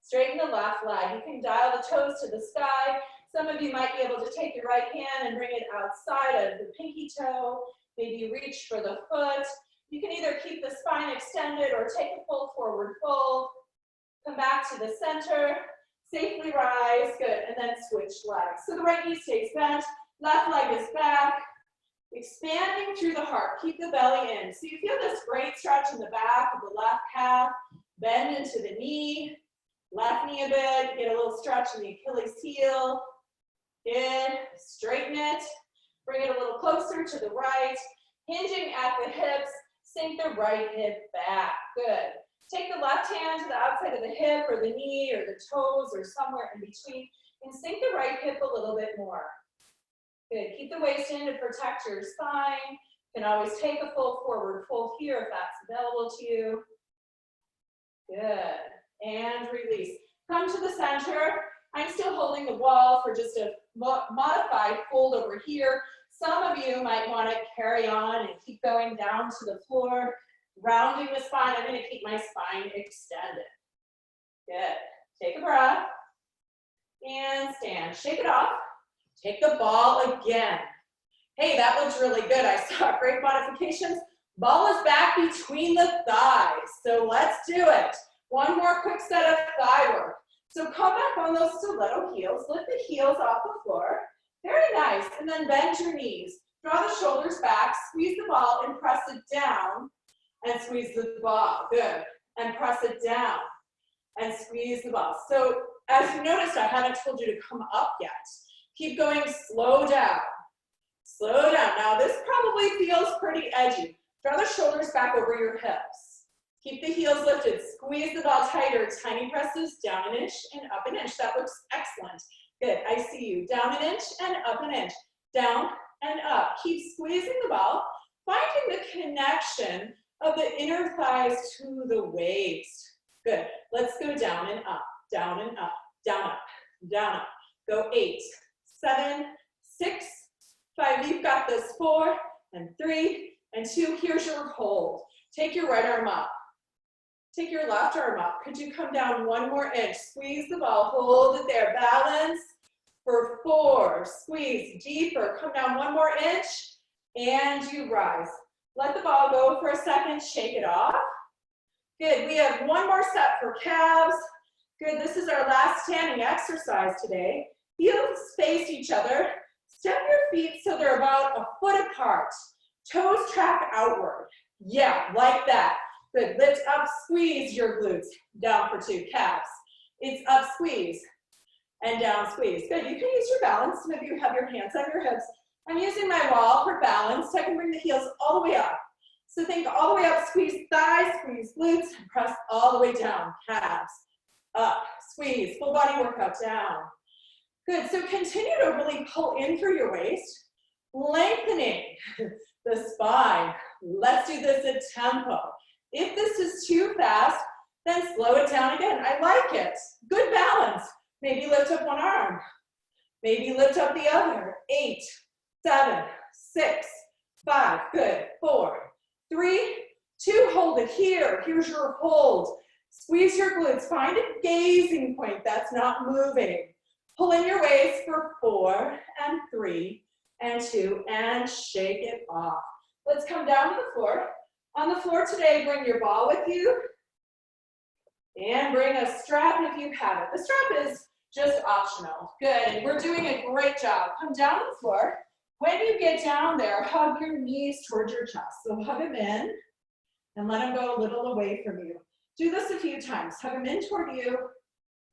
straighten the left leg. You can dial the toes to the sky. Some of you might be able to take your right hand and bring it outside of the pinky toe. Maybe reach for the foot. You can either keep the spine extended or take a full forward fold. Come back to the center. Safely rise. Good. And then switch legs. So the right knee stays bent. Left leg is back. Expanding through the heart. Keep the belly in. So you feel this great stretch in the back of the left calf. Bend into the knee. Left knee a bit. Get a little stretch in the Achilles heel. Good. Straighten it. Bring it a little closer to the right. Hinging at the hips. Sink the right hip back. Good. Take the left hand to the outside of the hip or the knee or the toes or somewhere in between. And sink the right hip a little bit more. Good. Keep the waist in to protect your spine. You can always take a full forward fold here if that's available to you. Good. And release. Come to the center. I'm still holding the wall for just a modified fold over here. Some of you might want to carry on and keep going down to the floor, rounding the spine. I'm going to keep my spine extended. Good. Take a breath. And stand. Shake it off. Take the ball again. Hey, that looks really good. I saw great modifications. Ball is back between the thighs. So let's do it. One more quick set of thigh work. So come back on those stiletto heels. Lift the heels off the floor. Very nice. And then bend your knees. Draw the shoulders back. Squeeze the ball and press it down. And squeeze the ball. Good. And press it down. And squeeze the ball. So as you noticed, I haven't told you to come up yet. Keep going, slow down. Slow down. Now this probably feels pretty edgy. Draw the shoulders back over your hips. Keep the heels lifted. Squeeze the ball tighter. Tiny presses, down an inch and up an inch. That looks excellent. Good, I see you. Down an inch and up an inch. Down and up. Keep squeezing the ball. Finding the connection of the inner thighs to the waist. Good. Let's go down and up, down and up, down, up, down, up. Go 8, 7, 6, 5. You've got this. 4 and 3 and 2. Here's your hold. Take your right arm up. Take your left arm up. Could you come down 1 more inch? Squeeze the ball. Hold it there. Balance for 4. Squeeze deeper. Come down 1 more inch. And you rise. Let the ball go for a second, shake it off. Good, we have one more set for calves. Good, this is our last standing exercise today. Heels face each other. Step your feet so they're about a foot apart. Toes track outward. Yeah, like that. Good, lift up, squeeze your glutes. Down for 2, calves. It's up, squeeze, and down, squeeze. Good, you can use your balance. Maybe you have your hands on your hips. I'm using my wall for balance, so I can bring the heels all the way up. So think all the way up, squeeze thighs, squeeze glutes, and press all the way down, calves. Up, squeeze, full body workout, down. Good, so continue to really pull in through your waist, lengthening the spine. Let's do this at tempo. If this is too fast, then slow it down again. I like it. Good balance. Maybe lift up one arm. Maybe lift up the other. 8, 7, 6, 5. Good. 4, 3, 2. Hold it here. Here's your hold. Squeeze your glutes. Find a gazing point that's not moving. Pull in your waist for 4 and 3 and 2 and shake it off. Let's come down to the floor. On the floor today, bring your ball with you and bring a strap if you have it. The strap is just optional. Good, we're doing a great job. Come down to the floor. When you get down there, hug your knees towards your chest. So hug them in and let them go a little away from you. Do this a few times. Hug them in toward you.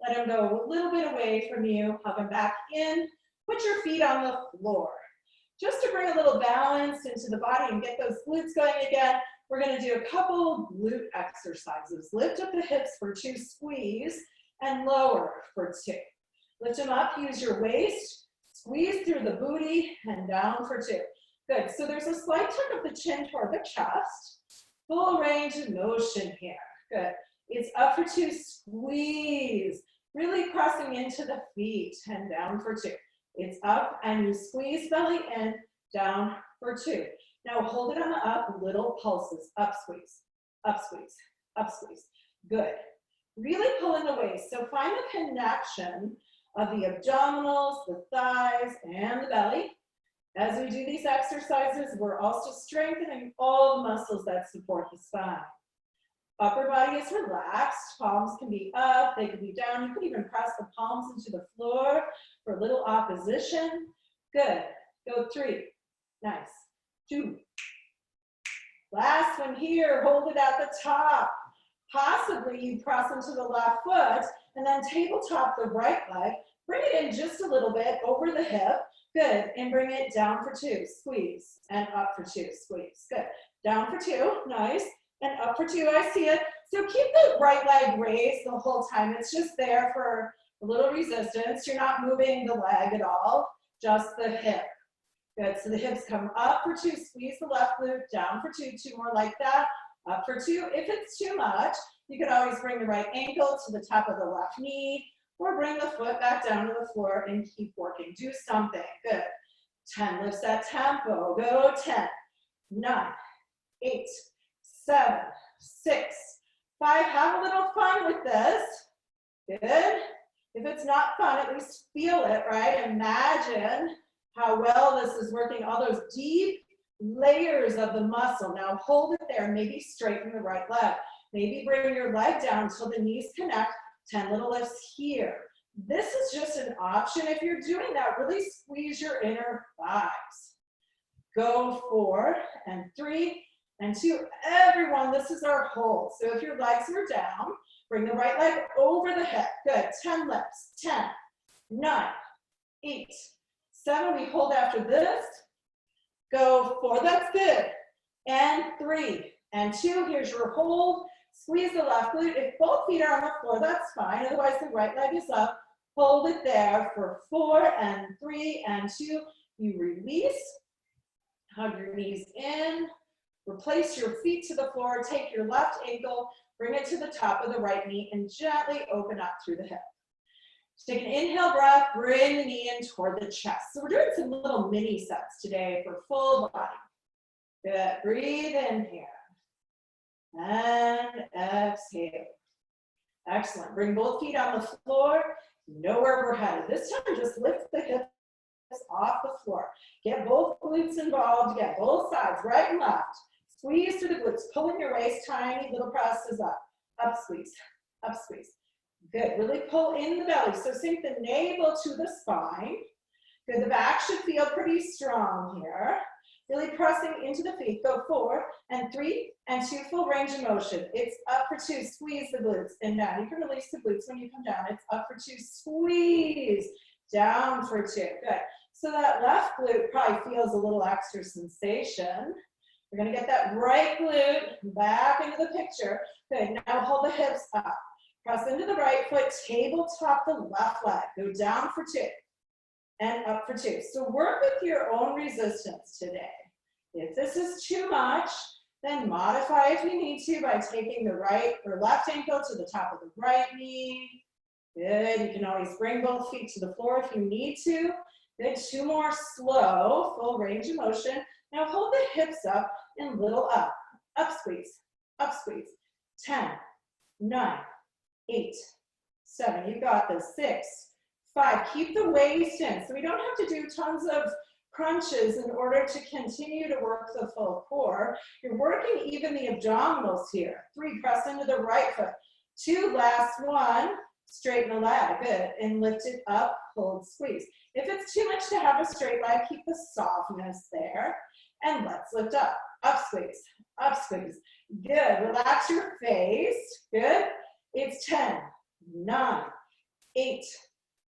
Let them go a little bit away from you. Hug them back in. Put your feet on the floor. Just to bring a little balance into the body and get those glutes going again, we're going to do a couple glute exercises. Lift up the hips for 2, squeeze, and lower for 2. Lift them up, use your waist, squeeze through the booty, and down for 2. Good, so there's a slight tuck of the chin toward the chest. Full range of motion here. Good, it's up for 2, squeeze, really pressing into the feet, and down for 2. It's up, and you squeeze belly in, down for 2. Now hold it on the up, little pulses, up squeeze, up squeeze, up squeeze. Good. Really pull in the waist. So find the connection of the abdominals, the thighs, and the belly. As we do these exercises, we're also strengthening all the muscles that support the spine. Upper body is relaxed. Palms can be up, they can be down. You can even press the palms into the floor for a little opposition. Good. Go 3. Nice. 2. Last one here, hold it at the top. Possibly you press into the left foot and then tabletop the right leg. Bring it in just a little bit over the hip. Good, and bring it down for 2, squeeze, and up for 2, squeeze. Good, down for 2, nice, and up for 2, I see it. So keep the right leg raised the whole time. It's just there for a little resistance. You're not moving the leg at all, just the hip. Good, so the hips come up for 2, squeeze the left glute, down for 2, 2 more like that, up for 2. If it's too much, you could always bring the right ankle to the top of the left knee, or bring the foot back down to the floor and keep working. Do something, good. 10, lifts that tempo, go 10, 9, 8, 7, 6, 5, have a little fun with this, good. If it's not fun, at least feel it, right? Imagine how well this is working, all those deep layers of the muscle. Now hold it there, maybe straighten the right leg. Maybe bring your leg down until the knees connect, 10 little lifts here. This is just an option. If you're doing that, really squeeze your inner thighs. Go 4 and 3 and 2. Everyone, this is our hold. So if your legs are down, bring the right leg over the hip. Good, 10 lifts, 10, 9, 8, 7, we hold after this. Go 4, that's good. And 3 and 2, here's your hold. Squeeze the left glute. If both feet are on the floor, that's fine. Otherwise, the right leg is up. Hold it there for 4 and 3 and 2. You release. Hug your knees in. Replace your feet to the floor. Take your left ankle. Bring it to the top of the right knee and gently open up through the hip. Take an inhale breath, bring the knee in toward the chest. So we're doing some little mini sets today for full body. Good, breathe in here. And exhale. Excellent, bring both feet on the floor. Know where we're headed. This time just lift the hips off the floor. Get both glutes involved, get both sides, right and left. Squeeze through the glutes, pulling your waist, tiny little presses up. Up squeeze, up squeeze. Good, really pull in the belly. So sink the navel to the spine. Good, the back should feel pretty strong here. Really pressing into the feet. Go 4 and 3 and 2, full range of motion. It's up for 2, squeeze the glutes and down. You can release the glutes when you come down. It's up for 2, squeeze, down for 2. Good. So that left glute probably feels a little extra sensation. We're gonna get that right glute back into the picture. Good, now hold the hips up. Press into the right foot, tabletop the left leg. Go down for 2. And up for 2. So work with your own resistance today. If this is too much, then modify if you need to by taking the right or left ankle to the top of the right knee. Good, you can always bring both feet to the floor if you need to. Good, 2 more slow, full range of motion. Now hold the hips up and little up. Up squeeze, up squeeze. 10, 9, 8, 7, you got this. 6, 5, keep the waist in. So we don't have to do tons of crunches in order to continue to work the full core. You're working even the abdominals here. 3, press into the right foot. 2, last 1, straighten the leg. Good, and lift it up, hold, squeeze. If it's too much to have a straight leg, keep the softness there. And let's lift up. Up squeeze, up squeeze. Good, relax your face. Good, it's 10, 9, 8,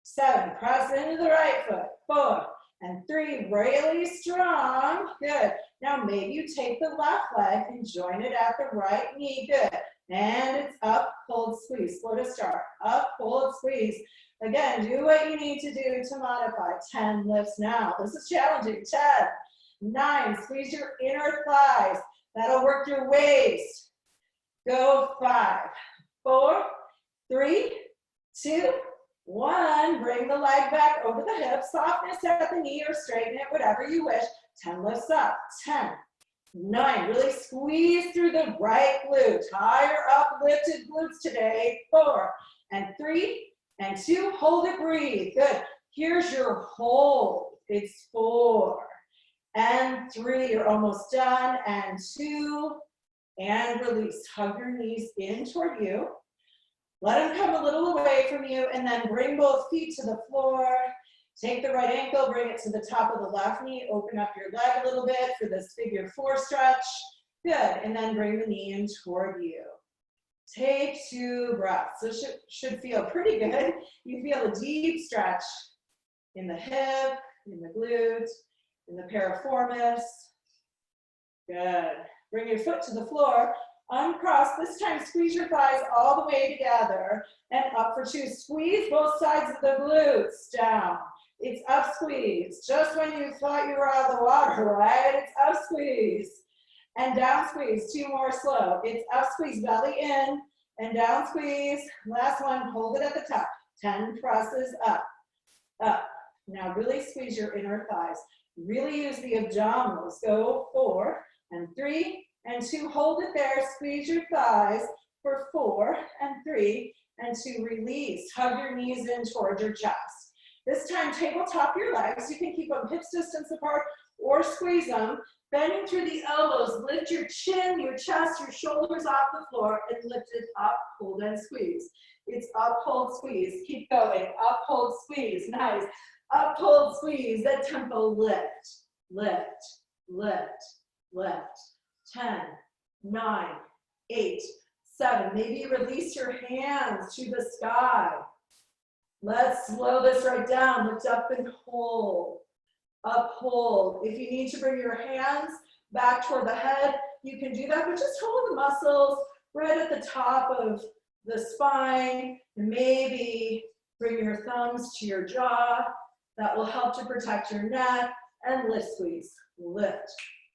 7, press into the right foot, 4, and 3, really strong, good. Now maybe you take the left leg and join it at the right knee, good. And it's up, hold, squeeze, slow to start, up, hold, squeeze. Again, do what you need to do to modify. 10 lifts now, this is challenging. 10, 9, squeeze your inner thighs, that'll work your waist. Go 5, 4, 3, 2, 1, bring the leg back over the hip, softness at the knee or straighten it, whatever you wish. 10 lifts up, 10, 9, really squeeze through the right glute, higher uplifted glutes today. 4, and 3, and 2, hold it, breathe, good. Here's your hold, it's 4, and 3, you're almost done, and 2, and release. Hug your knees in toward you. Let them come a little away from you, and then bring both feet to the floor. Take the right ankle, bring it to the top of the left knee. Open up your leg a little bit for this figure 4 stretch. Good, and then bring the knee in toward you. Take 2 breaths. This should feel pretty good. You feel a deep stretch in the hip, in the glute, in the piriformis. Good. Bring your foot to the floor. Uncross, this time squeeze your thighs all the way together and up for 2. Squeeze both sides of the glutes down. It's up squeeze. Just when you thought you were out of the water, right? It's up squeeze. And down squeeze, 2 more slow. It's up squeeze, belly in and down squeeze. Last one, hold it at the top. 10 presses up, up. Now really squeeze your inner thighs. Really use the abdominals. Go 4 and 3. And 2, hold it there, squeeze your thighs for 4 and 3, and 2, release. Hug your knees in towards your chest. This time, tabletop your legs. You can keep them hips distance apart or squeeze them. Bending through the elbows, lift your chin, your chest, your shoulders off the floor, and lift it up, hold, and squeeze. It's up, hold, squeeze. Keep going. Up, hold, squeeze. Nice. Up, hold, squeeze. That tempo, lift, lift, lift, lift. 10, 9, 8, 7. Maybe release your hands to the sky. Let's slow this right down. Lift up and hold. Up, hold. If you need to bring your hands back toward the head, you can do that, but just hold the muscles right at the top of the spine. And maybe bring your thumbs to your jaw. That will help to protect your neck. And lift, squeeze. Lift.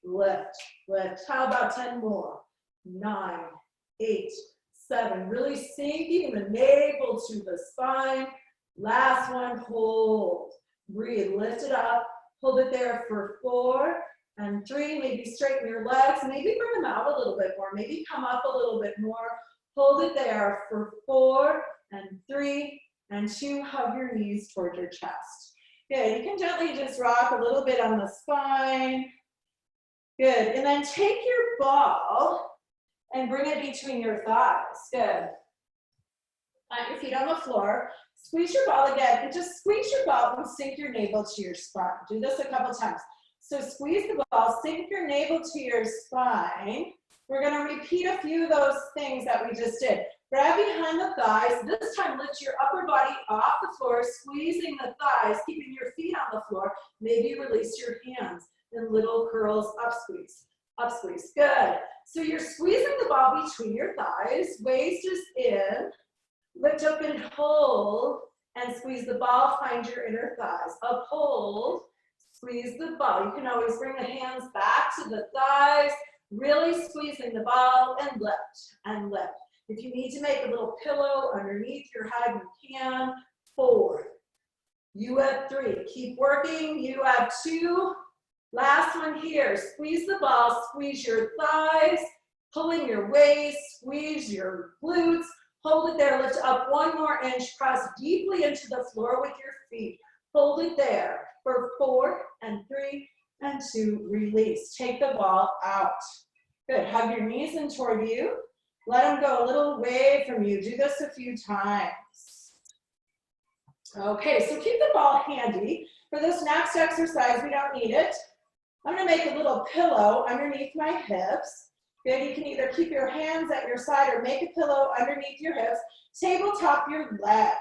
Lift, lift. How about 10 more? 9, 8, 7. Really sinking the navel to the spine. Last one, hold. Breathe, lift it up. Hold it there for 4 and 3. Maybe straighten your legs. Maybe bring them out a little bit more. Maybe come up a little bit more. Hold it there for 4 and 3 and 2. Hug your knees toward your chest. Good. You can gently just rock a little bit on the spine. Good, and then take your ball and bring it between your thighs. Good. Plant your feet on the floor. Squeeze your ball again, and just squeeze your ball and sink your navel to your spine. Do this a couple times. So squeeze the ball, sink your navel to your spine. We're gonna repeat a few of those things that we just did. Grab behind the thighs. This time lift your upper body off the floor, squeezing the thighs, keeping your feet on the floor. Maybe release your hands in little curls, up squeeze, up squeeze. Good. So you're squeezing the ball between your thighs, waist is in. Lift up and hold, and squeeze the ball, find your inner thighs. Up, hold, squeeze the ball. You can always bring the hands back to the thighs, really squeezing the ball, and lift, and lift. If you need to make a little pillow underneath your head, you can. 4. You have 3. Keep working. You have 2. Last one here. Squeeze the ball, squeeze your thighs, pulling your waist, squeeze your glutes. Hold it there, lift up 1 more inch, press deeply into the floor with your feet. Hold it there for 4 and 3 and 2, release. Take the ball out. Good, hug your knees in toward you. Let them go a little away from you. Do this a few times. Okay, so keep the ball handy. For this next exercise, we don't need it. I'm gonna make a little pillow underneath my hips. Good, you can either keep your hands at your side or make a pillow underneath your hips. Tabletop your legs.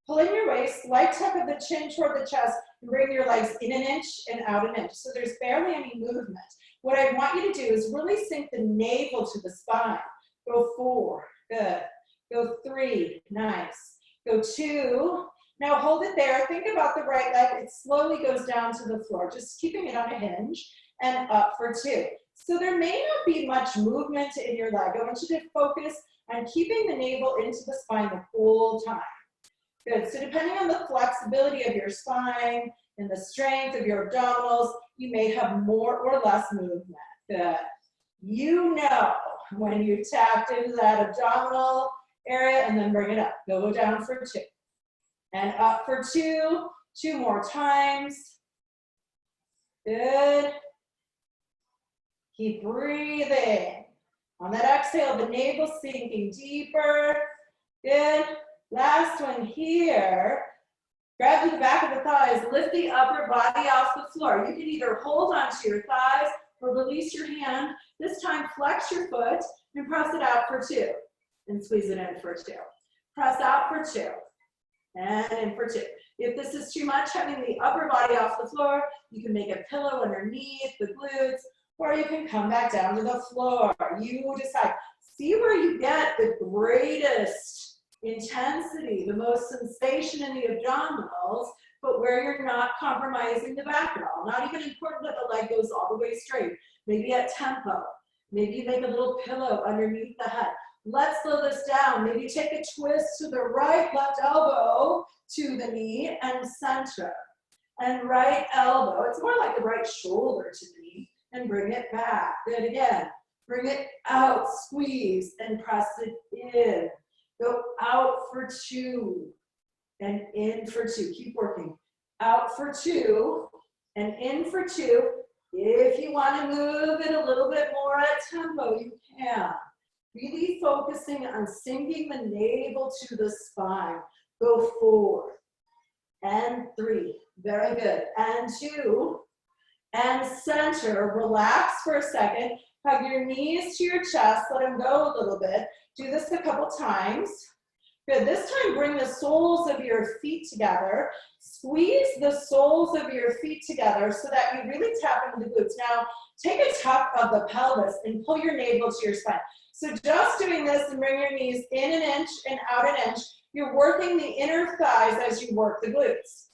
Pull in your waist, light tuck of the chin toward the chest, and bring your legs in an inch and out an inch. So there's barely any movement. What I want you to do is really sink the navel to the spine. Go 4, good. Go 3, nice. Go 2. Now hold it there. Think about the right leg. It slowly goes down to the floor, just keeping it on a hinge, and up for 2. So there may not be much movement in your leg. I want you to focus on keeping the navel into the spine the whole time. Good, so depending on the flexibility of your spine and the strength of your abdominals, you may have more or less movement. Good. You know when you tapped into that abdominal area, and then bring it up. Go down for 2. And up for 2. 2 more times. Good. Keep breathing. On that exhale, the navel sinking deeper. Good. Last one here. Grab the back of the thighs, lift the upper body off the floor. You can either hold onto your thighs or release your hand. This time, flex your foot and press it out for 2. And squeeze it in for 2. Press out for 2. And in for 2. If this is too much, having the upper body off the floor, you can make a pillow underneath the glutes, or you can come back down to the floor. You decide. See where you get the greatest intensity, the most sensation in the abdominals, but where you're not compromising the back at all. Not even important that the leg goes all the way straight. Maybe at tempo. Maybe you make a little pillow underneath the head. Let's slow this down. Maybe take a twist to the right, left elbow to the knee and center. And right elbow, it's more like the right shoulder to the knee, and bring it back. Good again. Bring it out, squeeze, and press it in. Go out for 2 and in for 2. Keep working. Out for 2 and in for 2. If you want to move it a little bit more at tempo, you can. Really focusing on sinking the navel to the spine. Go 4 and 3. Very good. And 2 and center. Relax for a second. Hug your knees to your chest. Let them go a little bit. Do this a couple times. Good. This time, bring the soles of your feet together. Squeeze the soles of your feet together so that you really tap into the glutes. Now, take a tuck of the pelvis and pull your navel to your spine. So just doing this and bring your knees in an inch and out an inch, you're working the inner thighs as you work the glutes.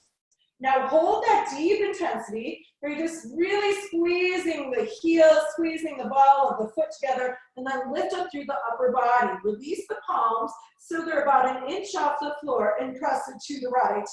Now hold that deep intensity where you're just really squeezing the heel, squeezing the ball of the foot together, and then lift up through the upper body. Release the palms so they're about an inch off the floor, and press it to the right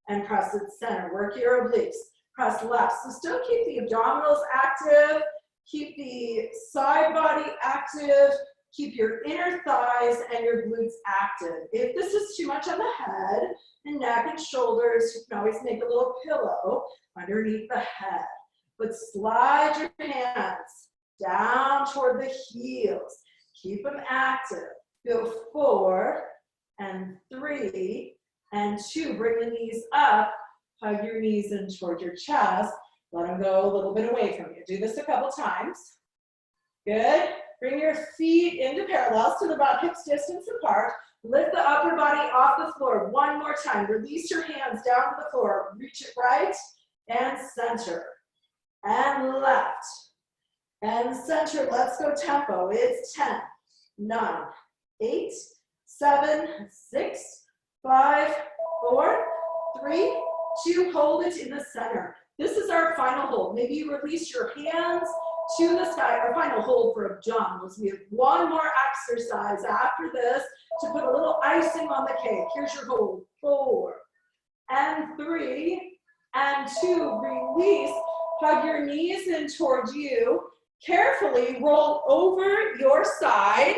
and press it center. Work your obliques. Press left. So still keep the abdominals active, keep the side body active, keep your inner thighs and your glutes active. If this is too much on the head and neck and shoulders, you can always make a little pillow underneath the head. But slide your hands down toward the heels. Keep them active. Go 4 and 3 and 2. Bring the knees up. Hug your knees in toward your chest. Let them go a little bit away from you. Do this a couple times. Good. Bring your feet into parallels to about hips distance apart. Lift the upper body off the floor. One more time. Release your hands down to the floor. Reach it right and center. And left. And center. Let's go tempo. It's 10, 9, 8, 7, 6, 5, 4, 3, 2. Hold it in the center. This is our final hold. Maybe you release your hands to the sky. Our final hold for abdominals. We have one more exercise after this to put a little icing on the cake. Here's your hold. 4 and 3 and 2. Release. Hug your knees in towards you. Carefully roll over your side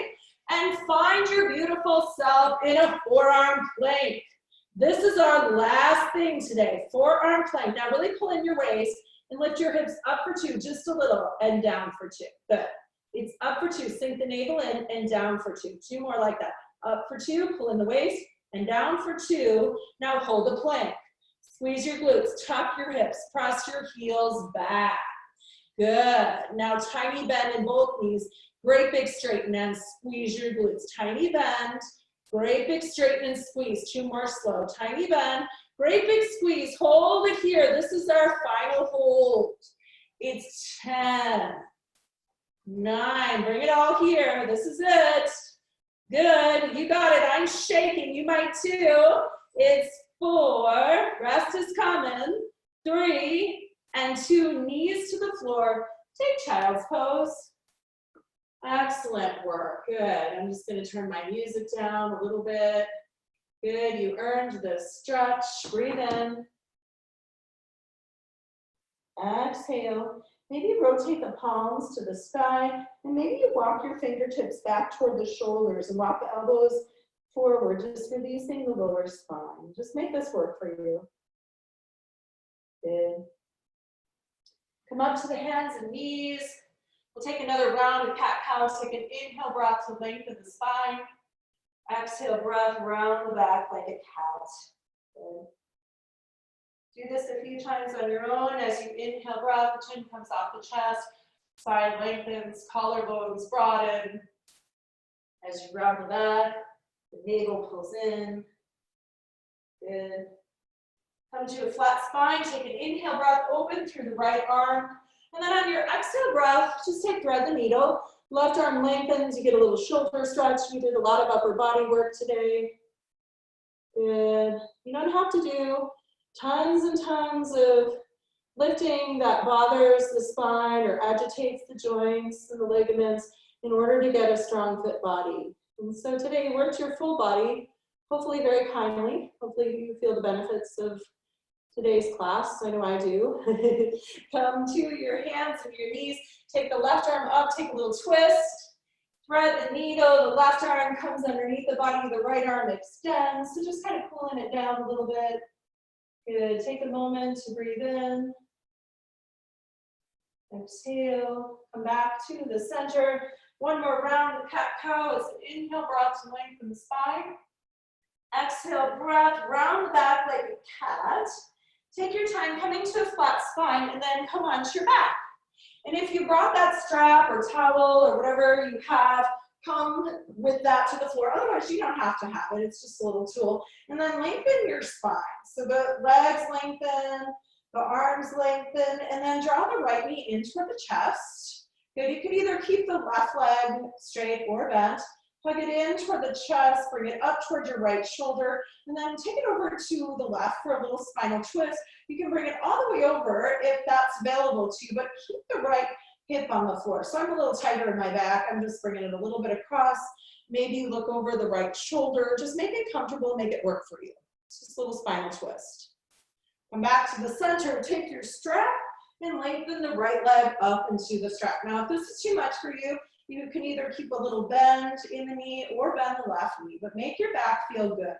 and find your beautiful self in a forearm plank. This is our last thing today, forearm plank. Now really pull in your waist and lift your hips up for 2, just a little, and down for 2. Good. It's up for 2. Sink the navel in and down for 2. 2 more like that. Up for 2, pull in the waist, and down for 2. Now hold the plank. Squeeze your glutes, tuck your hips, press your heels back. Good. Now tiny bend in both knees. Great big straighten and squeeze your glutes. Tiny bend. Great big straighten and squeeze. 2 more slow. Tiny bend. Great big squeeze. Hold it here. This is our final hold. It's 10, 9. Bring it all here. This is it. Good. You got it. I'm shaking. You might too. It's 4. Rest is coming. 3 and 2. Knees to the floor. Take child's pose. Excellent work. Good. I'm just going to turn my music down a little bit. Good. You earned the stretch. Breathe in. Exhale. Maybe rotate the palms to the sky, and maybe you walk your fingertips back toward the shoulders and walk the elbows forward, just releasing the lower spine. Just make this work for you. Good. Come up to the hands and knees. We'll take another round of cat-cow. Take an inhale breath to lengthen the spine. Exhale breath around the back like a cat. Good. Do this a few times on your own. As you inhale breath, the chin comes off the chest, spine lengthens, collarbones broaden. As you round the back, the navel pulls in. Good. Come to a flat spine. Take an inhale breath, open through the right arm. And then on your exhale breath, just take thread the needle. Left arm lengthens, you get a little shoulder stretch. We did a lot of upper body work today. Good. You don't have to do tons and tons of lifting that bothers the spine or agitates the joints and the ligaments in order to get a strong, fit body. And so today you worked your full body, hopefully very kindly. Hopefully you feel the benefits of today's class. I know I do. Come to your hands and your knees. Take the left arm up, take a little twist. Thread the needle, the left arm comes underneath the body, the right arm extends. So just kind of pulling it down a little bit. Good. Take a moment to breathe in. Exhale. Come back to the center. One more round of cat-cow. It's an inhale breath to lengthen the spine. Exhale breath, round the back like a cat. Take your time coming to a flat spine and then come onto your back. And if you brought that strap or towel or whatever you have, come with that to the floor. Otherwise, you don't have to have it. It's just a little tool. And then lengthen your spine. So the legs lengthen, the arms lengthen, and then draw the right knee in toward the chest. Good. You could either keep the left leg straight or bent. Plug it in toward the chest, bring it up toward your right shoulder, and then take it over to the left for a little spinal twist. You can bring it all the way over if that's available to you, but keep the right hip on the floor. So I'm a little tighter in my back. I'm just bringing it a little bit across. Maybe look over the right shoulder. Just make it comfortable, make it work for you. It's just a little spinal twist. Come back to the center, take your strap, and lengthen the right leg up into the strap. Now, if this is too much for you, you can either keep a little bend in the knee or bend the left knee, but make your back feel good.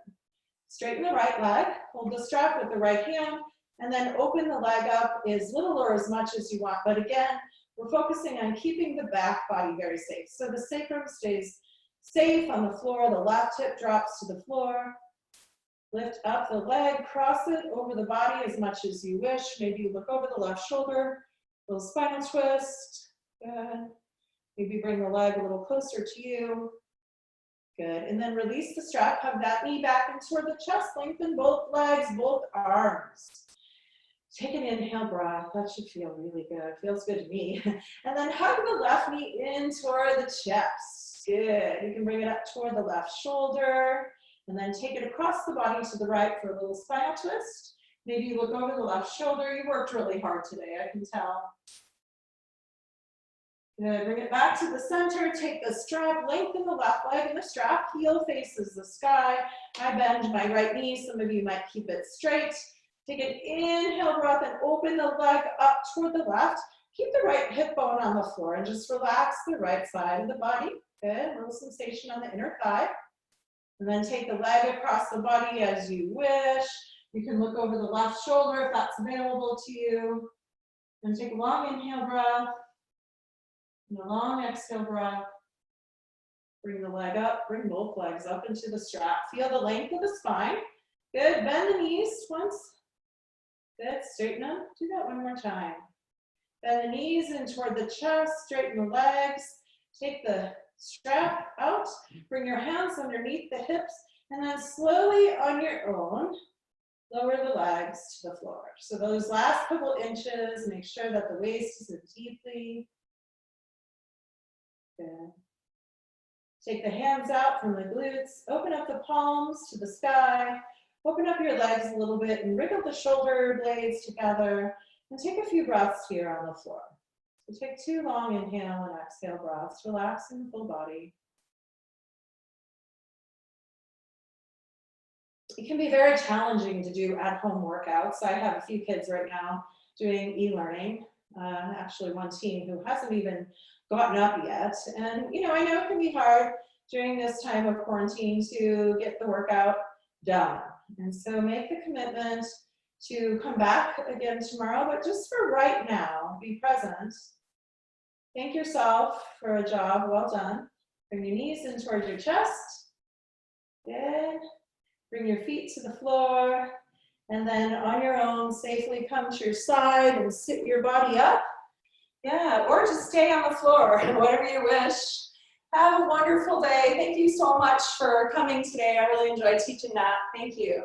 Straighten the right leg, hold the strap with the right hand, and then open the leg up as little or as much as you want. But again, we're focusing on keeping the back body very safe. So the sacrum stays safe on the floor, the left hip drops to the floor. Lift up the leg, cross it over the body as much as you wish. Maybe you look over the left shoulder, little spinal twist. Good. Maybe bring the leg a little closer to you. Good. And then release the strap, hug that knee back in toward the chest, lengthen both legs, both arms. Take an inhale breath. That should feel really good. Feels good to me. And then hug the left knee in toward the chest. Good. You can bring it up toward the left shoulder. And then take it across the body to the right for a little spinal twist. Maybe you look over the left shoulder. You worked really hard today, I can tell. Good, bring it back to the center. Take the strap, lengthen the left leg in the strap. Heel faces the sky. I bend my right knee. Some of you might keep it straight. Take an inhale breath and open the leg up toward the left. Keep the right hip bone on the floor and just relax the right side of the body. Good, a little sensation on the inner thigh. And then take the leg across the body as you wish. You can look over the left shoulder if that's available to you. And take a long inhale breath. And a long exhale breath. Bring the leg up, bring both legs up into the strap. Feel the length of the spine. Good, bend the knees once. Good, straighten them. Do that one more time. Bend the knees in toward the chest, straighten the legs. Take the strap out, bring your hands underneath the hips, and then slowly on your own, lower the legs to the floor. So those last couple inches, make sure that the waist is in deeply. Good. Take the hands out from the glutes, open up the palms to the sky, open up your legs a little bit and wriggle the shoulder blades together, and take a few breaths here on the floor. So take 2 long inhale and exhale breaths, relaxing the full body. It can be very challenging to do at-home workouts. I have a few kids right now doing e-learning, actually one teen who hasn't even gotten up yet. And I know it can be hard during this time of quarantine to get the workout done. And so make the commitment to come back again tomorrow, but just for right now, be present. Thank yourself for a job well done. Bring your knees in towards your chest. Good. Bring your feet to the floor. And then on your own, safely come to your side and sit your body up. Yeah, or just stay on the floor, whatever you wish. Have a wonderful day. Thank you so much for coming today. I really enjoyed teaching that. Thank you.